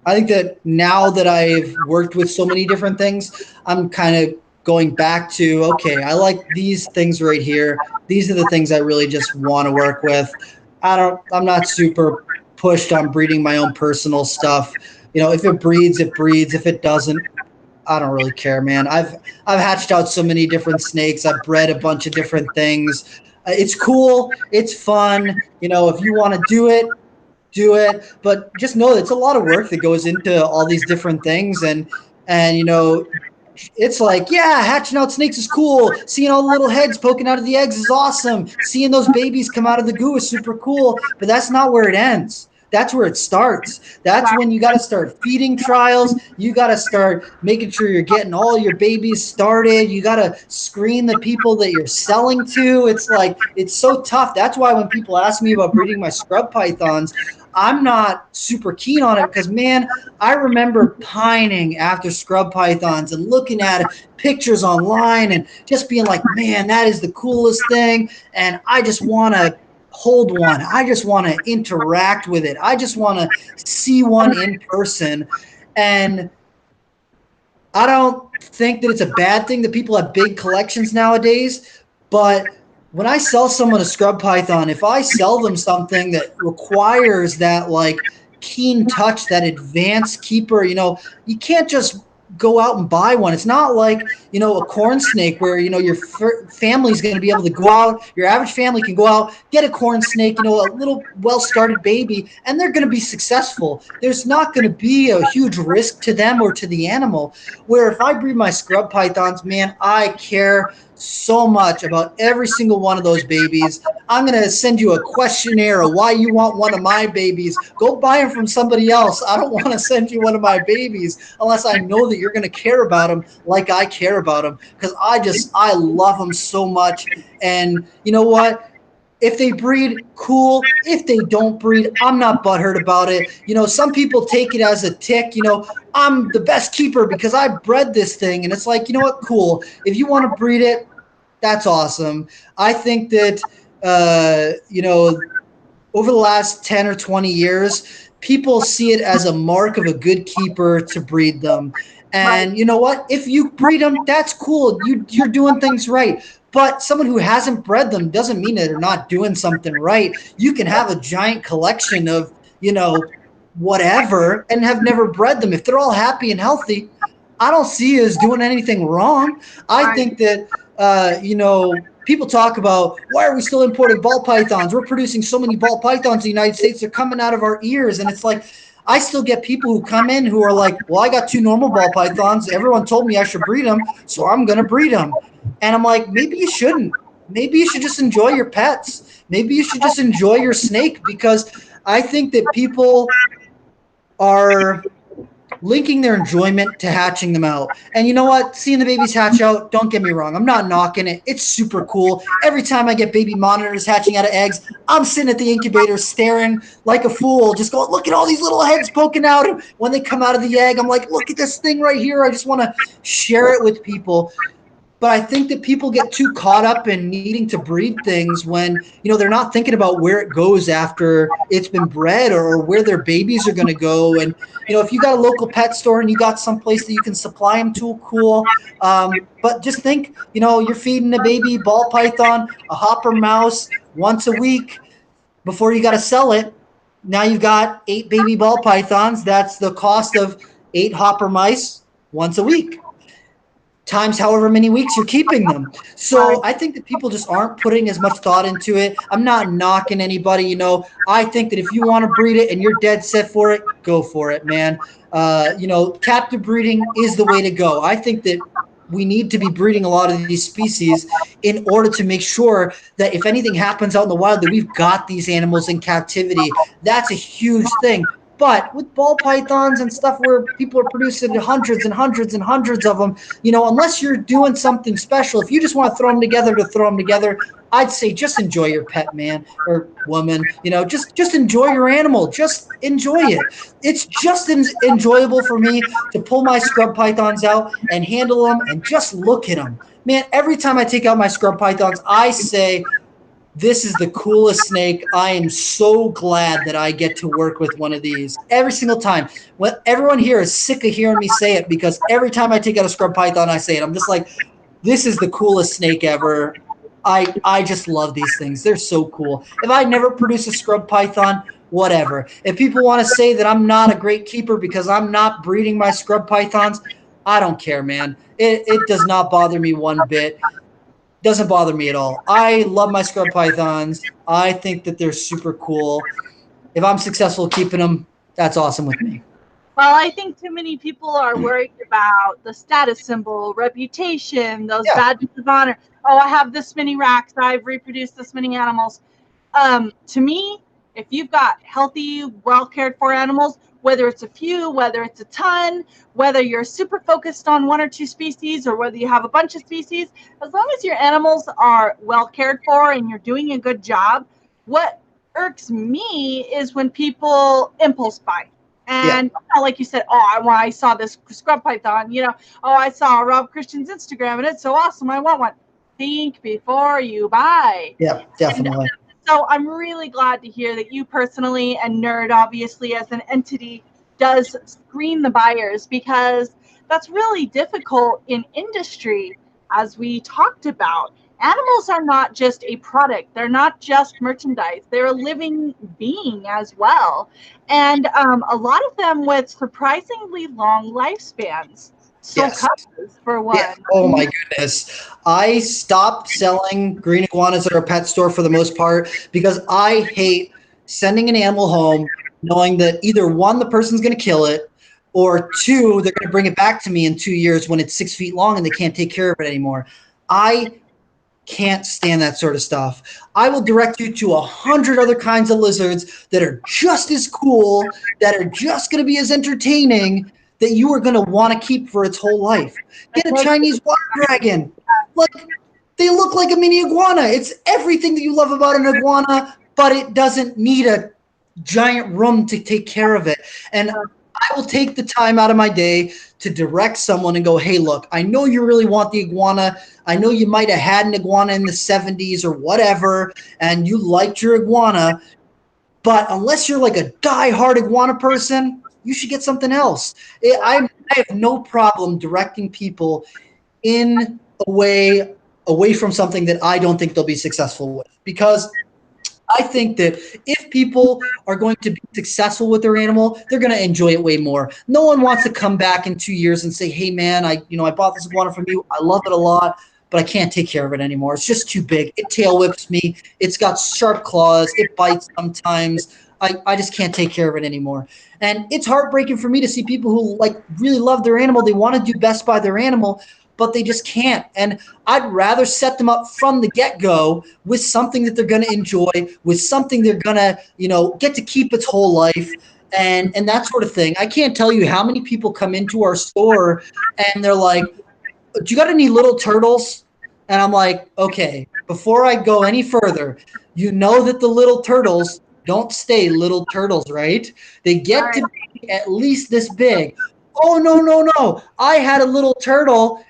I think that now that I've worked with so many different things, I'm kind of going back to, okay, I like these things right here. These are the things I really just want to work with. I'm not super pushed on breeding my own personal stuff. If it breeds, it breeds. If it doesn't, I don't really care, man. I've hatched out so many different snakes. I've bred a bunch of different things. It's cool. It's fun. If you want to do it, but just know that it's a lot of work that goes into all these different things. And it's like, yeah, hatching out snakes is cool. Seeing all the little heads poking out of the eggs is awesome. Seeing those babies come out of the goo is super cool. But that's not where it ends. That's where it starts. That's when you got to start feeding trials. You got to start making sure you're getting all your babies started. You got to screen the people that you're selling to. It's like, it's so tough. That's why when people ask me about breeding my scrub pythons, I'm not super keen on it because, man, I remember pining after scrub pythons and looking at pictures online and just being like, man, that is the coolest thing. And I just want to hold one. I just want to interact with it. I just want to see one in person. And I don't think that it's a bad thing that people have big collections nowadays, but when I sell someone a scrub python, if I sell them something that requires that like keen touch, that advanced keeper. You can't just go out and buy one. It's not like, a corn snake where, your family's going to be able to go out. Your average family can go out, get a corn snake, a little well-started baby, and they're going to be successful. There's not going to be a huge risk to them or to the animal. Where if I breed my scrub pythons, man, I care so much about every single one of those babies. I'm going to send you a questionnaire of why you want one of my babies. Go buy them from somebody else. I don't want to send you one of my babies unless I know that you're going to care about them like I care about them, because I love them so much. And you know what? If they breed, cool. If they don't breed, I'm not butthurt about it. Some people take it as a tick. I'm the best keeper because I bred this thing. And it's like, you know what? Cool. If you want to breed it, that's awesome. I think that, over the last 10 or 20 years, people see it as a mark of a good keeper to breed them.
Right.
And you know what? If you breed them, that's cool. You're doing things right. But someone who hasn't bred them doesn't mean that they're not doing something right. You can have a giant collection of, whatever, and have never bred them. If they're all happy and healthy, I don't see you as doing anything wrong. I
Right.
think that, people talk about, why are we still importing ball pythons? We're producing so many ball pythons in the United States, they're coming out of our ears. And it's like, I still get people who come in who are like, well, I got 2 normal ball pythons. Everyone told me I should breed them, so I'm going to breed them. And I'm like, maybe you shouldn't. Maybe you should just enjoy your pets. Maybe you should just enjoy your snake, because I think that people are linking their enjoyment to hatching them out. And you know what? Seeing the babies hatch out, don't get me wrong, I'm not knocking it. It's super cool. Every time I get baby monitors hatching out of eggs, I'm sitting at the incubator staring like a fool, just going, look at all these little heads poking out. And when they come out of the egg, I'm like, look at this thing right here. I just want to share it with people. But I think that people get too caught up in needing to breed things when, they're not thinking about where it goes after it's been bred, or where their babies are going to go. And, if you got a local pet store and you got some place that you can supply them to, cool. But just think, you're feeding a baby ball python, a hopper mouse once a week before you got to sell it. Now you've got 8 baby ball pythons. That's the cost of 8 hopper mice once a week, times however many weeks you're keeping them.
Right.
So I think that people just aren't putting as much thought into it. I'm not knocking anybody. I think that if you want to breed it and you're dead set for it, go for it, man. Captive breeding is the way to go. I think that we need to be breeding a lot of these species in order to make sure that if anything happens out in the wild, that we've got these animals in captivity. That's a huge thing. But with ball pythons and stuff where people are producing hundreds and hundreds and hundreds of them, unless you're doing something special, if you just want to throw them together to throw them together, I'd say just enjoy your pet, man or woman. Just enjoy your animal. Just enjoy it. It's just enjoyable for me to pull my scrub pythons out and handle them and just look at them. Man, every time I take out my scrub pythons, I say, this is the coolest snake. I am so glad that I get to work with one of these every single time. Well, everyone here is sick of hearing me say it, because every time I take out a scrub python, I say it. I'm just like, this is the coolest snake ever. I just love these things. They're so cool. If I never produce a scrub python, whatever. If people want to say that I'm not a great keeper because I'm not breeding my scrub pythons, I don't care, man. It does not bother me one bit. Doesn't bother me at all. I love my scrub pythons. I think that they're super cool. If I'm successful keeping them, that's awesome with me.
Well, I think too many people are worried about the status symbol, reputation, those
Yeah.
badges of honor. Oh, I have this many racks. I've reproduced this many animals. To me, if you've got healthy, well cared for animals, whether it's a few, whether it's a ton, whether you're super focused on 1 or 2 species, or whether you have a bunch of species, as long as your animals are well cared for and you're doing a good job, what irks me is when people impulse buy.
Yeah.
And like you said, oh, I saw this scrub python, oh, I saw Rob Christian's Instagram and it's so awesome. I want one. Think before you buy.
Yeah,
And
definitely.
so I'm really glad to hear that you personally, and Nerd obviously as an entity, does screen the buyers, because that's really difficult in industry, as we talked about. animals are not just a product. They're not just merchandise. They're a living being as well. And a lot of them with surprisingly long lifespans. So
Yes.
cubs, for
Yeah.
one.
Oh my goodness. I stopped selling green iguanas at our pet store for the most part because I hate sending an animal home knowing that either one, the person's going to kill it, or two, they're going to bring it back to me in 2 years when it's 6 feet long and they can't take care of it anymore. I can't stand that sort of stuff. I will direct you to 100 other kinds of lizards that are just as cool, that are just going to be as entertaining, that you are going to want to keep for its whole life. Get a Chinese water dragon. Like, they look like a mini iguana. It's everything that you love about an iguana, but it doesn't need a giant room to take care of it. And I will take the time out of my day to direct someone and go, hey, look, I know you really want the iguana. I know you might have had an iguana in the 70s or whatever, and you liked your iguana. But unless you're like a die-hard iguana person, you should get something else. I have no problem directing people in a way away from something that I don't think they'll be successful with, because I think that if people are going to be successful with their animal, they're going to enjoy it way more. No one wants to come back in 2 years and say, "Hey, man, I bought this iguana from you. I love it a lot, but I can't take care of it anymore. It's just too big. It tail whips me. It's got sharp claws. It bites sometimes. I just can't take care of it anymore." And it's heartbreaking for me to see people who like really love their animal. They want to do best by their animal, but they just can't. And I'd rather set them up from the get-go with something that they're going to enjoy, with something they're going to, get to keep its whole life, and that sort of thing. I can't tell you how many people come into our store and they're like, "Do you got any little turtles?" And I'm like, "Okay, before I go any further, you know that the little turtles don't stay little turtles, right? They get to be at least this big." "Oh, no, no, no. I had a little turtle,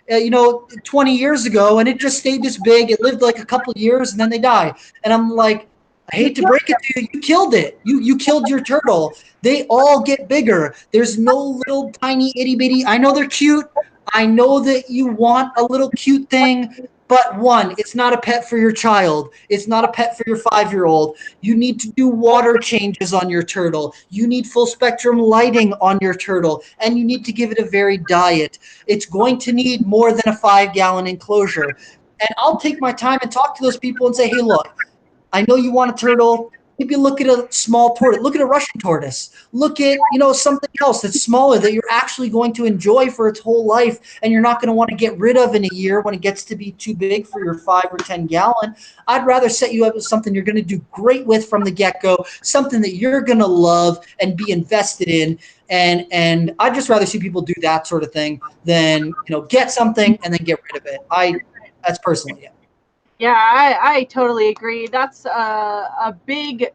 20 years ago, and it just stayed this big. It lived like a couple years, and then they die." And I'm like, "I hate to break it to you. You killed it. You killed your turtle. They all get bigger. There's no little tiny itty bitty. I know they're cute. I know that you want a little cute thing, but one, it's not a pet for your child. It's not a pet for your 5-year-old. You need to do water changes on your turtle. You need full spectrum lighting on your turtle, and you need to give it a varied diet. It's going to need more than a 5-gallon enclosure." And I'll take my time and talk to those people and say, "Hey, look, I know you want a turtle. Maybe look at a small tortoise. Look at a Russian tortoise. Look at, something else that's smaller that you're actually going to enjoy for its whole life, and you're not going to want to get rid of in a year when it gets to be too big for your 5 or 10 gallon. I'd rather set you up with something you're going to do great with from the get-go, something that you're going to love and be invested in. And I'd just rather see people do that sort of thing than, get something and then get rid of it. That's personally it.
Yeah, I totally agree. That's a big.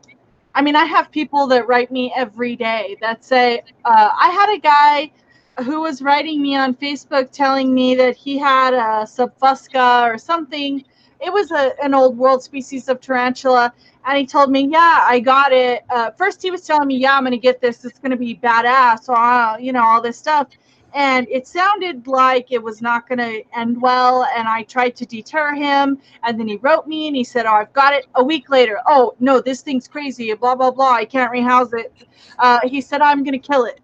I mean, I have people that write me every day that say, I had a guy who was writing me on Facebook telling me that he had a subfusca or something. It was an old world species of tarantula. And he told me, yeah, I got it. First, he was telling me, yeah, I'm going to get this. It's going to be badass, all this stuff. And it sounded like it was not going to end well. And I tried to deter him. And then he wrote me and he said, oh, I've got it. A week later, oh, no, this thing's crazy, blah, blah, blah. I can't rehouse it. He said, I'm going to kill it.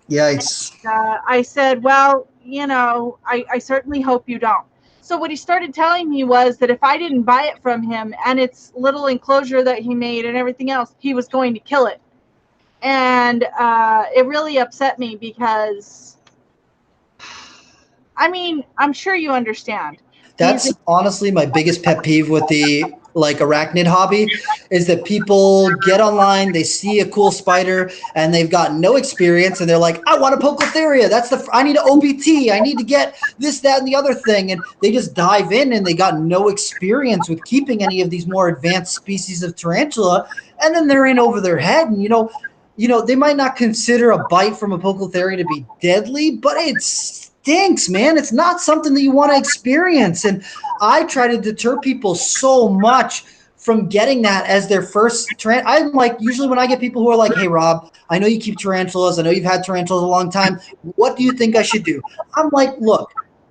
Yikes.
I said, well, I certainly hope you don't. So what he started telling me was that if I didn't buy it from him and its little enclosure that he made and everything else, he was going to kill it. And it really upset me because, I mean, I'm sure you understand.
That's honestly my biggest pet peeve with the arachnid hobby is that people get online, they see a cool spider and they've got no experience and they're like, "I want a Pocotheria. I need an OBT. I need to get this, that, and the other thing." And they just dive in and they got no experience with keeping any of these more advanced species of tarantula. And then they're in over their head. And, they might not consider a bite from a Pocotheria to be deadly, but it's stinks, man. It's not something that you want to experience. And I try to deter people so much from getting that as their first I'm like, usually when I get people who are like, "Hey, Rob, I know you keep tarantulas. I know you've had tarantulas a long time. What do you think I should do?" I'm like, "Look,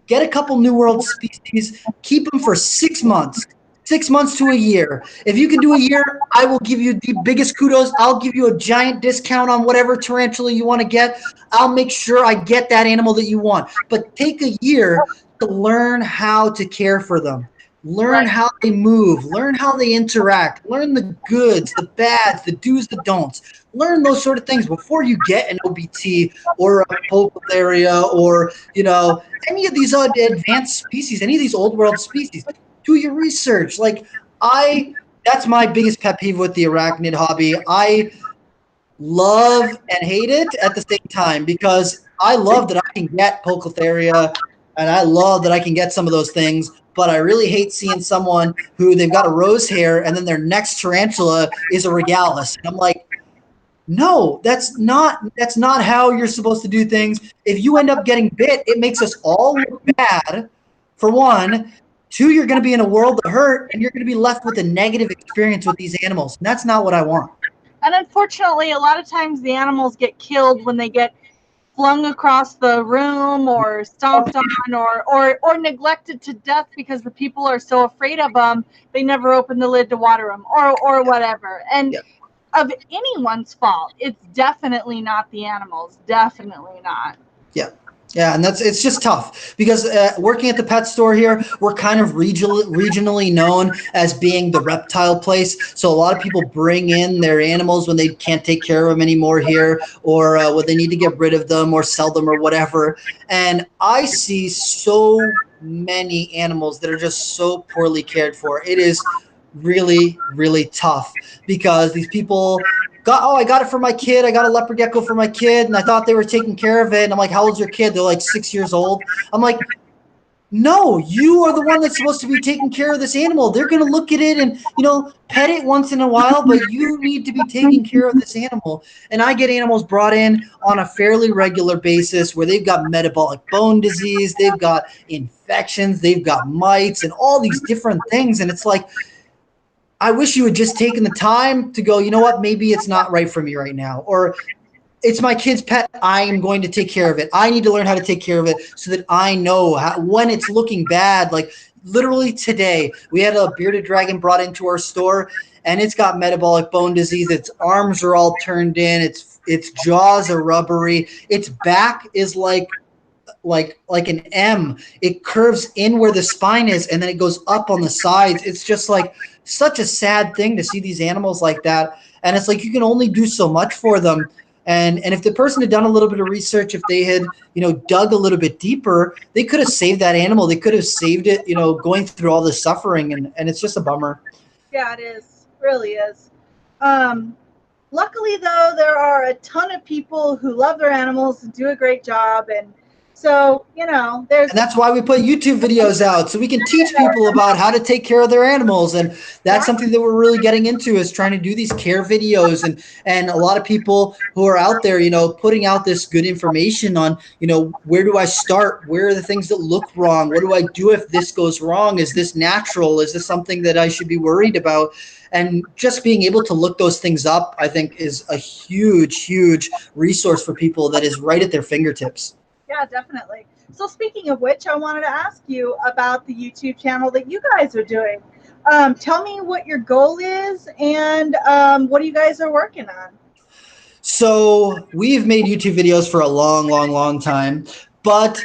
get a couple New World species, keep them for 6 months. 6 months to a year. If you can do a year, I will give you the biggest kudos. I'll give you a giant discount on whatever tarantula you want to get. I'll make sure I get that animal that you want. But take a year to learn how to care for them. Learn
Right.
how they move. Learn how they interact. Learn the goods, the bads, the do's, the don'ts. Learn those sort of things before you get an OBT or a Poecilotheria or, any of these advanced species, any of these old world species. Do your research. That's my biggest pet peeve with the arachnid hobby. I love and hate it at the same time because I love that I can get Poecilotheria and I love that I can get some of those things, but I really hate seeing someone who they've got a rose hair and then their next tarantula is a regalis. And I'm like, no, that's not how you're supposed to do things. If you end up getting bit, it makes us all look bad, for one. Two, you're going to be in a world of hurt, and you're going to be left with a negative experience with these animals. And that's not what I want.
And unfortunately, a lot of times the animals get killed when they get flung across the room or stomped on or neglected to death because the people are so afraid of them, they never open the lid to water them or whatever. And of anyone's fault, it's definitely not the animals. Definitely not.
Yeah. Yeah, and it's just tough because working at the pet store here, we're kind of regionally known as being the reptile place. So a lot of people bring in their animals when they can't take care of them anymore here, or when they need to get rid of them or sell them or whatever. And I see so many animals that are just so poorly cared for. It is really, really tough because these people I got it for my kid. I got a leopard gecko for my kid, and I thought they were taking care of it. And I'm like, how old's your kid? They're like 6 years old. I'm like, no, you are the one that's supposed to be taking care of this animal. They're going to look at it and, pet it once in a while, but you need to be taking care of this animal. And I get animals brought in on a fairly regular basis where they've got metabolic bone disease, they've got infections, they've got mites, and all these different things. And it's like, I wish you had just taken the time to go, you know what, maybe it's not right for me right now. Or it's my kid's pet. I am going to take care of it. I need to learn how to take care of it so that I know when it's looking bad. Like literally today, we had a bearded dragon brought into our store and it's got metabolic bone disease. Its arms are all turned in. Its jaws are rubbery. Its back is like an M. It curves in where the spine is and then it goes up on the sides. It's just like such a sad thing to see these animals like that. And it's like you can only do so much for them. And if the person had done a little bit of research, if they had, dug a little bit deeper, they could have saved that animal. They could have saved it, going through all this suffering. And it's just a bummer.
Yeah, it is. It really is. Luckily, though, there are a ton of people who love their animals and do a great job. And so,
and that's why we put YouTube videos out so we can teach people about how to take care of their animals. And that's something that we're really getting into is trying to do these care videos and a lot of people who are out there, putting out this good information on, where do I start? Where are the things that look wrong? What do I do if this goes wrong? Is this natural? Is this something that I should be worried about? And just being able to look those things up, I think, is a huge, huge resource for people that is right at their fingertips.
Yeah, definitely. So speaking of which, I wanted to ask you about the YouTube channel that you guys are doing. Tell me what your goal is and what you guys are working on.
So we've made YouTube videos for a long, long, long time, but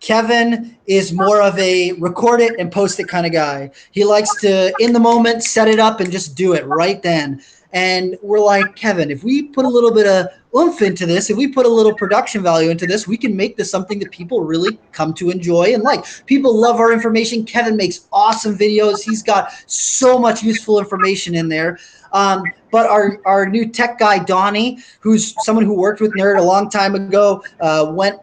Kevin is more of a record it and post it kind of guy. He likes to, in the moment, set it up and just do it right then. And we're like, Kevin, if we put a little bit of oomph into this, if we put a little production value into this, we can make this something that people really come to enjoy and like. People love our information. Kevin makes awesome videos. He's got so much useful information in there. But our new tech guy, Donnie, who's someone who worked with Nerd a long time ago,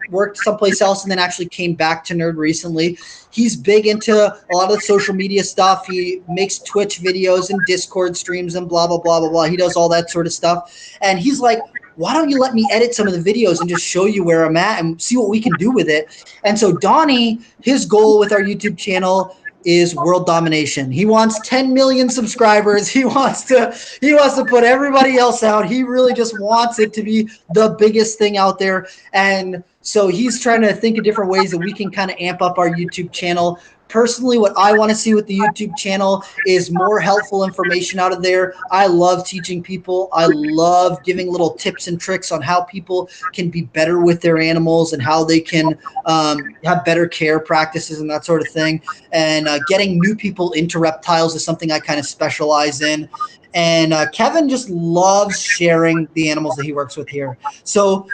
worked someplace else and then actually came back to Nerd recently. He's big into a lot of the social media stuff. He makes Twitch videos and Discord streams and blah, blah, blah, blah, blah. He does all that sort of stuff. And he's like, why don't you let me edit some of the videos and just show you where I'm at and see what we can do with it? And so Donnie, his goal with our YouTube channel is world domination. He wants 10 million subscribers. He wants to put everybody else out. He really just wants it to be the biggest thing out there. And so he's trying to think of different ways that we can kind of amp up our YouTube channel. Personally, what I want to see with the YouTube channel is more helpful information out of there. I love teaching people. I love giving little tips and tricks on how people can be better with their animals and how they can have better care practices and that sort of thing. And getting new people into reptiles is something I kind of specialize in. And Kevin just loves sharing the animals that he works with here. So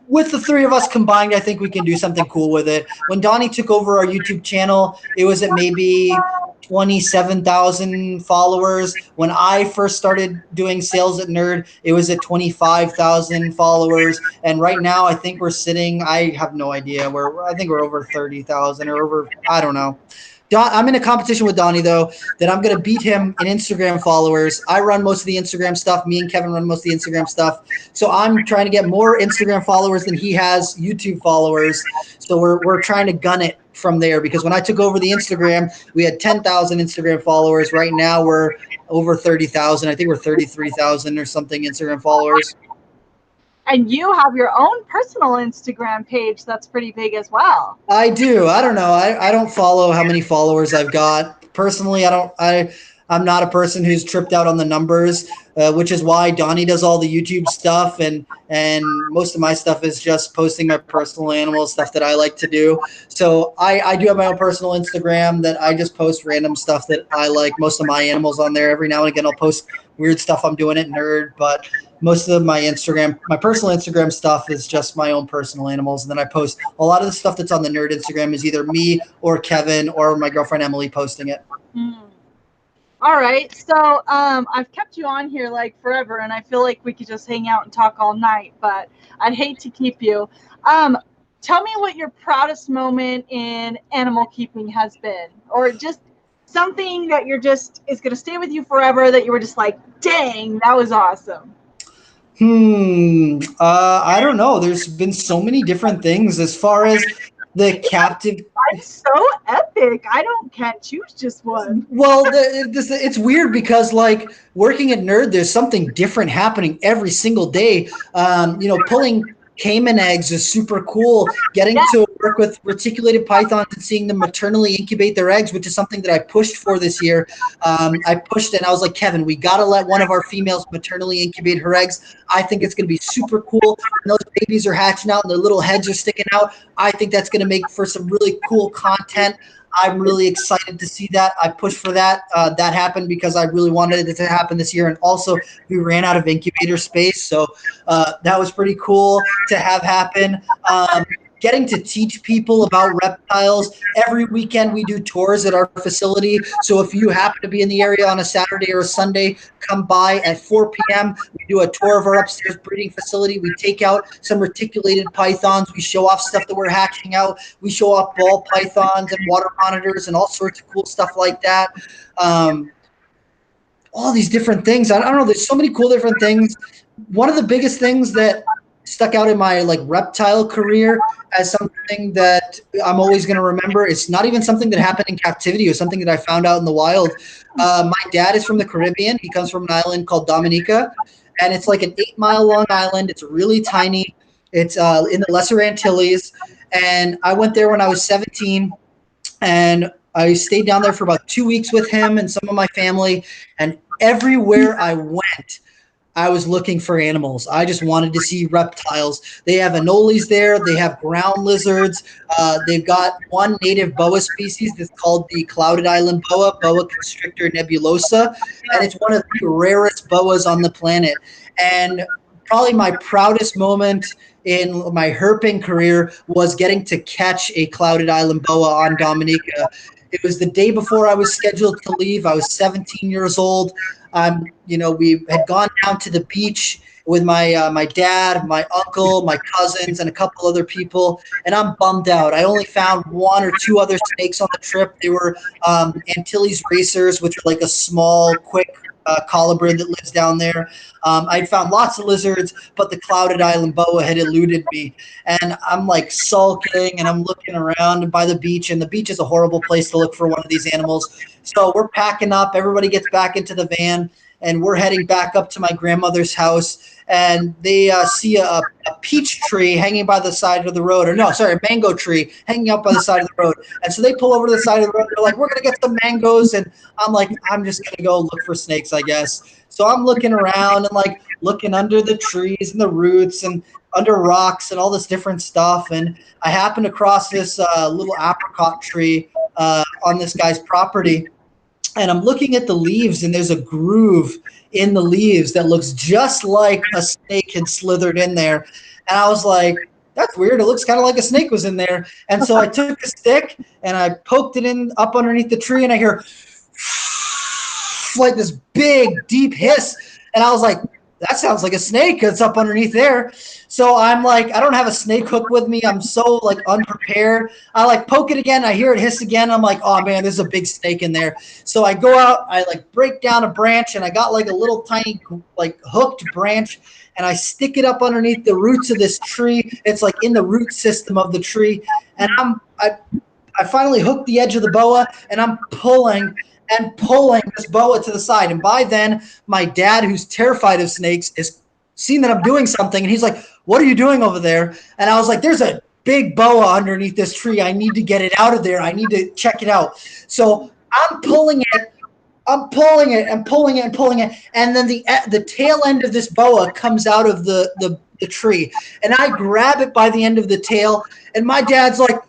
with the three of us combined, I think we can do something cool with it. When Donnie took over our YouTube channel, it was at maybe 27,000 followers. When I first started doing sales at Nerd, it was at 25,000 followers. And right now, I think we're sitting, I have no idea. I think we're over 30,000 or over, I don't know. I'm in a competition with Donnie, though, that I'm going to beat him in Instagram followers. I run most of the Instagram stuff. Me and Kevin run most of the Instagram stuff. So I'm trying to get more Instagram followers than he has YouTube followers. So we're trying to gun it from there, because when I took over the Instagram, we had 10,000 Instagram followers. Right now we're over 30,000. I think we're 33,000 or something Instagram followers.
And you have your own personal Instagram page that's pretty big as well.
I do. I don't know. I don't follow how many followers I've got. Personally, I'm not a person who's tripped out on the numbers, which is why Donnie does all the YouTube stuff, and most of my stuff is just posting my personal animal stuff that I like to do. So I do have my own personal Instagram that I just post random stuff that I like. Most of my animals on there. Every now and again, I'll post weird stuff I'm doing at Nerd, but most of my personal Instagram stuff is just my own personal animals. And then I post a lot of the stuff that's on the Nerd Instagram is either me or Kevin or my girlfriend Emily posting it.
All right. So I've kept you on here like forever, and I feel like we could just hang out and talk all night, but I'd hate to keep you. Tell me what your proudest moment in animal keeping has been, or just something that is going to stay with you forever that you were just like, dang, that was awesome.
I don't know. There's been so many different things as far as the captive.
It's so epic. I can't choose just one.
Well, it's weird because like working at Nerd, there's something different happening every single day. Pulling Caiman eggs is super cool. Getting to work with reticulated pythons and seeing them maternally incubate their eggs, which is something that I pushed for this year. I pushed and I was like, Kevin, we got to let one of our females maternally incubate her eggs. I think it's going to be super cool. When those babies are hatching out and their little heads are sticking out, I think that's going to make for some really cool content. I'm really excited to see that. I pushed for that. That happened because I really wanted it to happen this year. And also we ran out of incubator space. So that was pretty cool to have happen. Getting to teach people about reptiles. Every weekend we do tours at our facility. So if you happen to be in the area on a Saturday or a Sunday, come by at 4 p.m. We do a tour of our upstairs breeding facility. We take out some reticulated pythons. We show off stuff that we're hatching out. We show off ball pythons and water monitors and all sorts of cool stuff like that. All these different things. I don't know. There's so many cool different things. One of the biggest things that stuck out in my reptile career as something that I'm always going to remember. It's not even something that happened in captivity. It was something that I found out in the wild. My dad is from the Caribbean. He comes from an island called Dominica, and it's like an 8-mile long island. It's really tiny. It's in the Lesser Antilles, and I went there when I was 17, and I stayed down there for about 2 weeks with him and some of my family, and everywhere I went, I was looking for animals. I just wanted to see reptiles. They have anoles there. They have ground lizards. They've got one native boa species that's called the clouded island boa, Boa constrictor nebulosa, and it's one of the rarest boas on the planet. And probably my proudest moment in my herping career was getting to catch a clouded island boa on Dominica. It was the day before I was scheduled to leave. I was 17 years old. We had gone down to the beach with my dad, my uncle, my cousins, and a couple other people, and I'm bummed out. I only found 1 or 2 other snakes on the trip. They were Antilles racers, which are like a small, quick colibrid that lives down there. I'd found lots of lizards, but the clouded island boa had eluded me. And I'm like sulking and I'm looking around by the beach, and the beach is a horrible place to look for one of these animals. So we're packing up. Everybody gets back into the van, and we're heading back up to my grandmother's house. And they see a peach tree hanging by the side of the road, or no, sorry, a mango tree hanging up by the side of the road. And so they pull over to the side of the road. They're like, we're going to get some mangoes. And I'm like, I'm just going to go look for snakes, I guess. So I'm looking around and like looking under the trees and the roots and under rocks and all this different stuff. And I happened across this little apricot tree on this guy's property. And I'm looking at the leaves, and there's a groove in the leaves that looks just like a snake had slithered in there. And I was like, that's weird. It looks kind of like a snake was in there. And so I took a stick and I poked it in up underneath the tree, and I hear like this big, deep hiss. And I was like, that sounds like a snake that's up underneath there. So I'm like, I don't have a snake hook with me. I'm so like unprepared. I like poke it again. I hear it hiss again. I'm like, oh man, there's a big snake in there. So I go out, I like break down a branch, and I got like a little tiny like hooked branch, and I stick it up underneath the roots of this tree. It's like in the root system of the tree. And I finally hooked the edge of the boa, and I'm pulling this boa to the side. And by then, my dad, who's terrified of snakes, is seen that I'm doing something, and he's like, what are you doing over there? And I was like, there's a big boa underneath this tree. I need to get it out of there. I need to check it out. So I'm pulling it. I'm pulling it and pulling it and pulling it. And then the tail end of this boa comes out of the tree. And I grab it by the end of the tail. And my dad's like,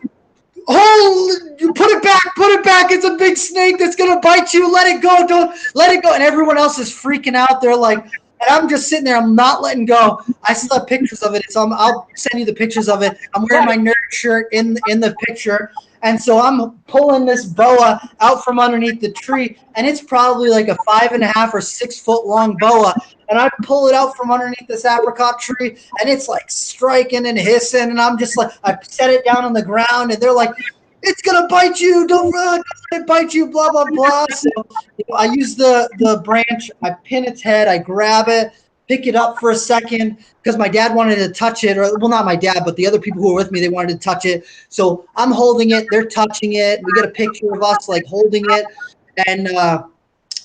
oh, you put it back. It's a big snake that's going to bite you. Let it go. Don't let it go. And everyone else is freaking out. They're like, and I'm just sitting there. I'm not letting go. I still have pictures of it. So I'll send you the pictures of it. I'm wearing my nerd shirt in the picture. And so I'm pulling this boa out from underneath the tree, and it's probably like a 5.5 or 6 foot long boa. And I pull it out from underneath this apricot tree, and it's like striking and hissing. And I'm just like, I set it down on the ground, and they're like, it's gonna bite you. Don't let it bite you. Blah blah blah. So I use the branch. I pin its head. I grab it, pick it up for a second because my dad wanted to touch it, or well, not my dad, but the other people who were with me, they wanted to touch it. So I'm holding it. They're touching it. We get a picture of us like holding it, and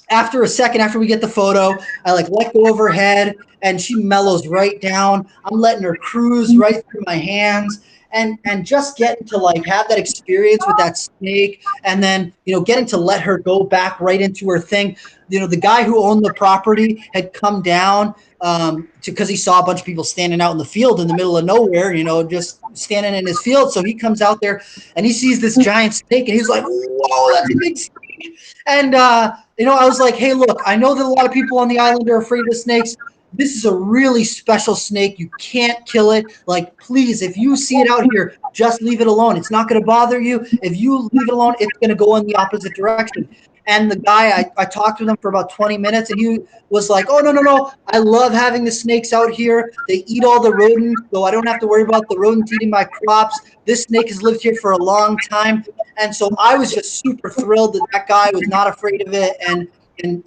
after a second, after we get the photo, I like let go of her head, and she mellows right down. I'm letting her cruise right through my hands. And just getting to like have that experience with that snake, and then getting to let her go back right into her thing. The guy who owned the property had come down because he saw a bunch of people standing out in the field in the middle of nowhere, just standing in his field. So he comes out there and he sees this giant snake, and he's like, "Whoa, that's a big snake!" And I was like, "Hey, look, I know that a lot of people on the island are afraid of snakes. This is a really special snake. You can't kill it. Like, please, if you see it out here, just leave it alone. It's not going to bother you. If you leave it alone, it's going to go in the opposite direction." And the guy, I talked with him for about 20 minutes, and he was like, "Oh, no. I love having the snakes out here. They eat all the rodents, so I don't have to worry about the rodents eating my crops. This snake has lived here for a long time." And so I was just super thrilled that guy was not afraid of it, and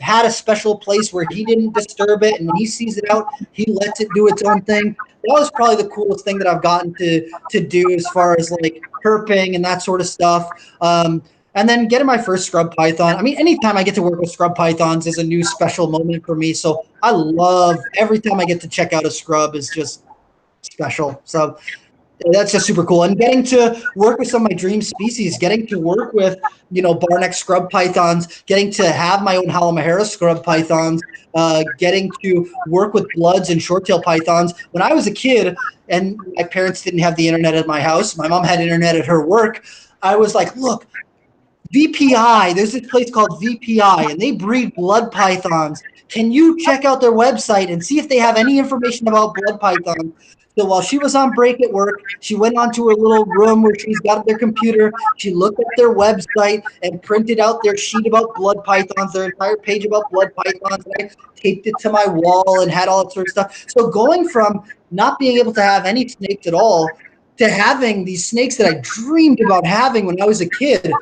had a special place where he didn't disturb it. And when he sees it out, he lets it do its own thing. That was probably the coolest thing that I've gotten to do as far as like herping and that sort of stuff. And then getting my first scrub python. I mean, anytime I get to work with scrub pythons is a new special moment for me. So I love every time I get to check out a scrub is just special. So that's just super cool. And getting to work with some of my dream species, getting to work with, barneck scrub pythons, getting to have my own Halomahera scrub pythons, getting to work with bloods and short-tail pythons. When I was a kid and my parents didn't have the internet at my house, my mom had internet at her work, I was like, look, VPI, there's this place called VPI, and they breed blood pythons. Can you check out their website and see if they have any information about blood pythons? So while she was on break at work, she went onto her little room where she's got their computer. She looked at their website and printed out their sheet about blood pythons, their entire page about blood pythons. And I taped it to my wall and had all that sort of stuff. So going from not being able to have any snakes at all to having these snakes that I dreamed about having when I was a kid,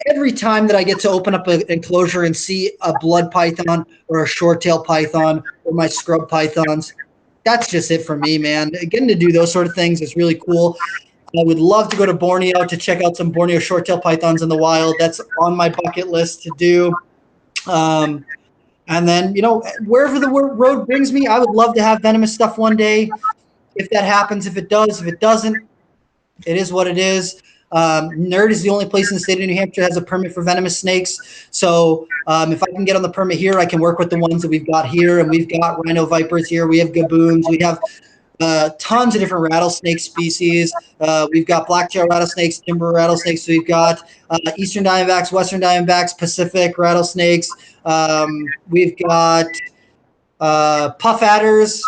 every time that I get to open up an enclosure and see a blood python or a short-tailed python or my scrub pythons, that's just it for me, man. Getting to do those sort of things is really cool. I would love to go to Borneo to check out some Borneo short-tailed pythons in the wild. That's on my bucket list to do. And then, wherever the road brings me, I would love to have venomous stuff one day. If that happens, if it does, if it doesn't, it is what it is. Nerd is the only place in the state of New Hampshire that has a permit for venomous snakes. So if I can get on the permit here, I can work with the ones that we've got here. And we've got rhino vipers here. We have gaboons. We have tons of different rattlesnake species. We've got black-tailed rattlesnakes, timber rattlesnakes. We've got eastern diamondbacks, western diamondbacks, Pacific rattlesnakes. We've got puff adders,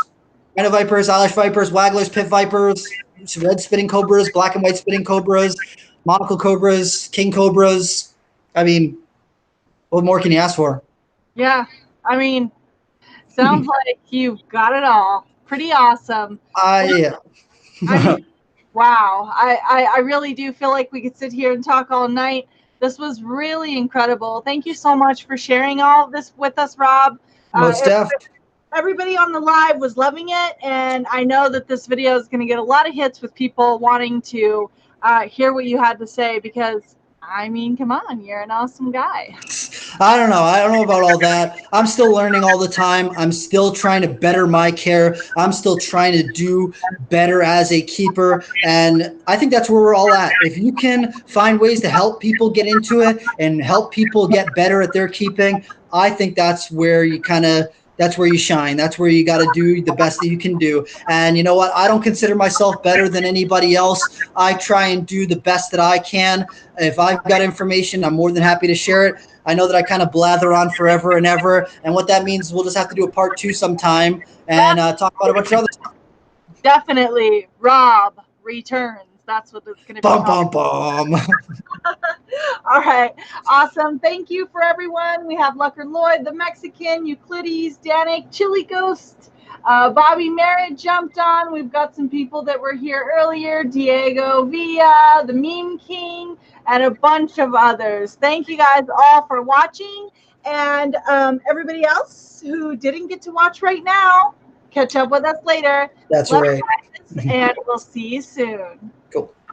rhino vipers, eyelash vipers, wagglers, pit vipers, red spitting cobras, black and white spitting cobras, monocle cobras, king cobras. I mean, what more can you ask for?
Yeah, I mean, sounds like you've got it all. Pretty awesome.
Yeah.
I mean, wow. I really do feel like we could sit here and talk all night. This was really incredible. Thank you so much for sharing all of this with us, Rob.
Most def.
Everybody on the live was loving it, and I know that this video is going to get a lot of hits with people wanting to hear what you had to say, because, I mean, come on, you're an awesome guy.
I don't know. I don't know about all that. I'm still learning all the time. I'm still trying to better my care. I'm still trying to do better as a keeper. And I think that's where we're all at. If you can find ways to help people get into it and help people get better at their keeping, I think that's where you that's where you shine. That's where you got to do the best that you can do. And you know what? I don't consider myself better than anybody else. I try and do the best that I can. If I've got information, I'm more than happy to share it. I know that I kind of blather on forever and ever. And what that means is we'll just have to do a part 2 sometime and talk about a bunch of other stuff.
Definitely. Rob returns. That's what it's going to be called.
Bum.
All right. Awesome. Thank you for everyone. We have Lucker Lloyd, the Mexican, Euclides, Danik, Chili Ghost, Bobby Merritt jumped on. We've got some people that were here earlier, Diego Villa, the Meme King, and a bunch of others. Thank you guys all for watching. And everybody else who didn't get to watch right now, catch up with us later.
That's right.
And we'll see you soon.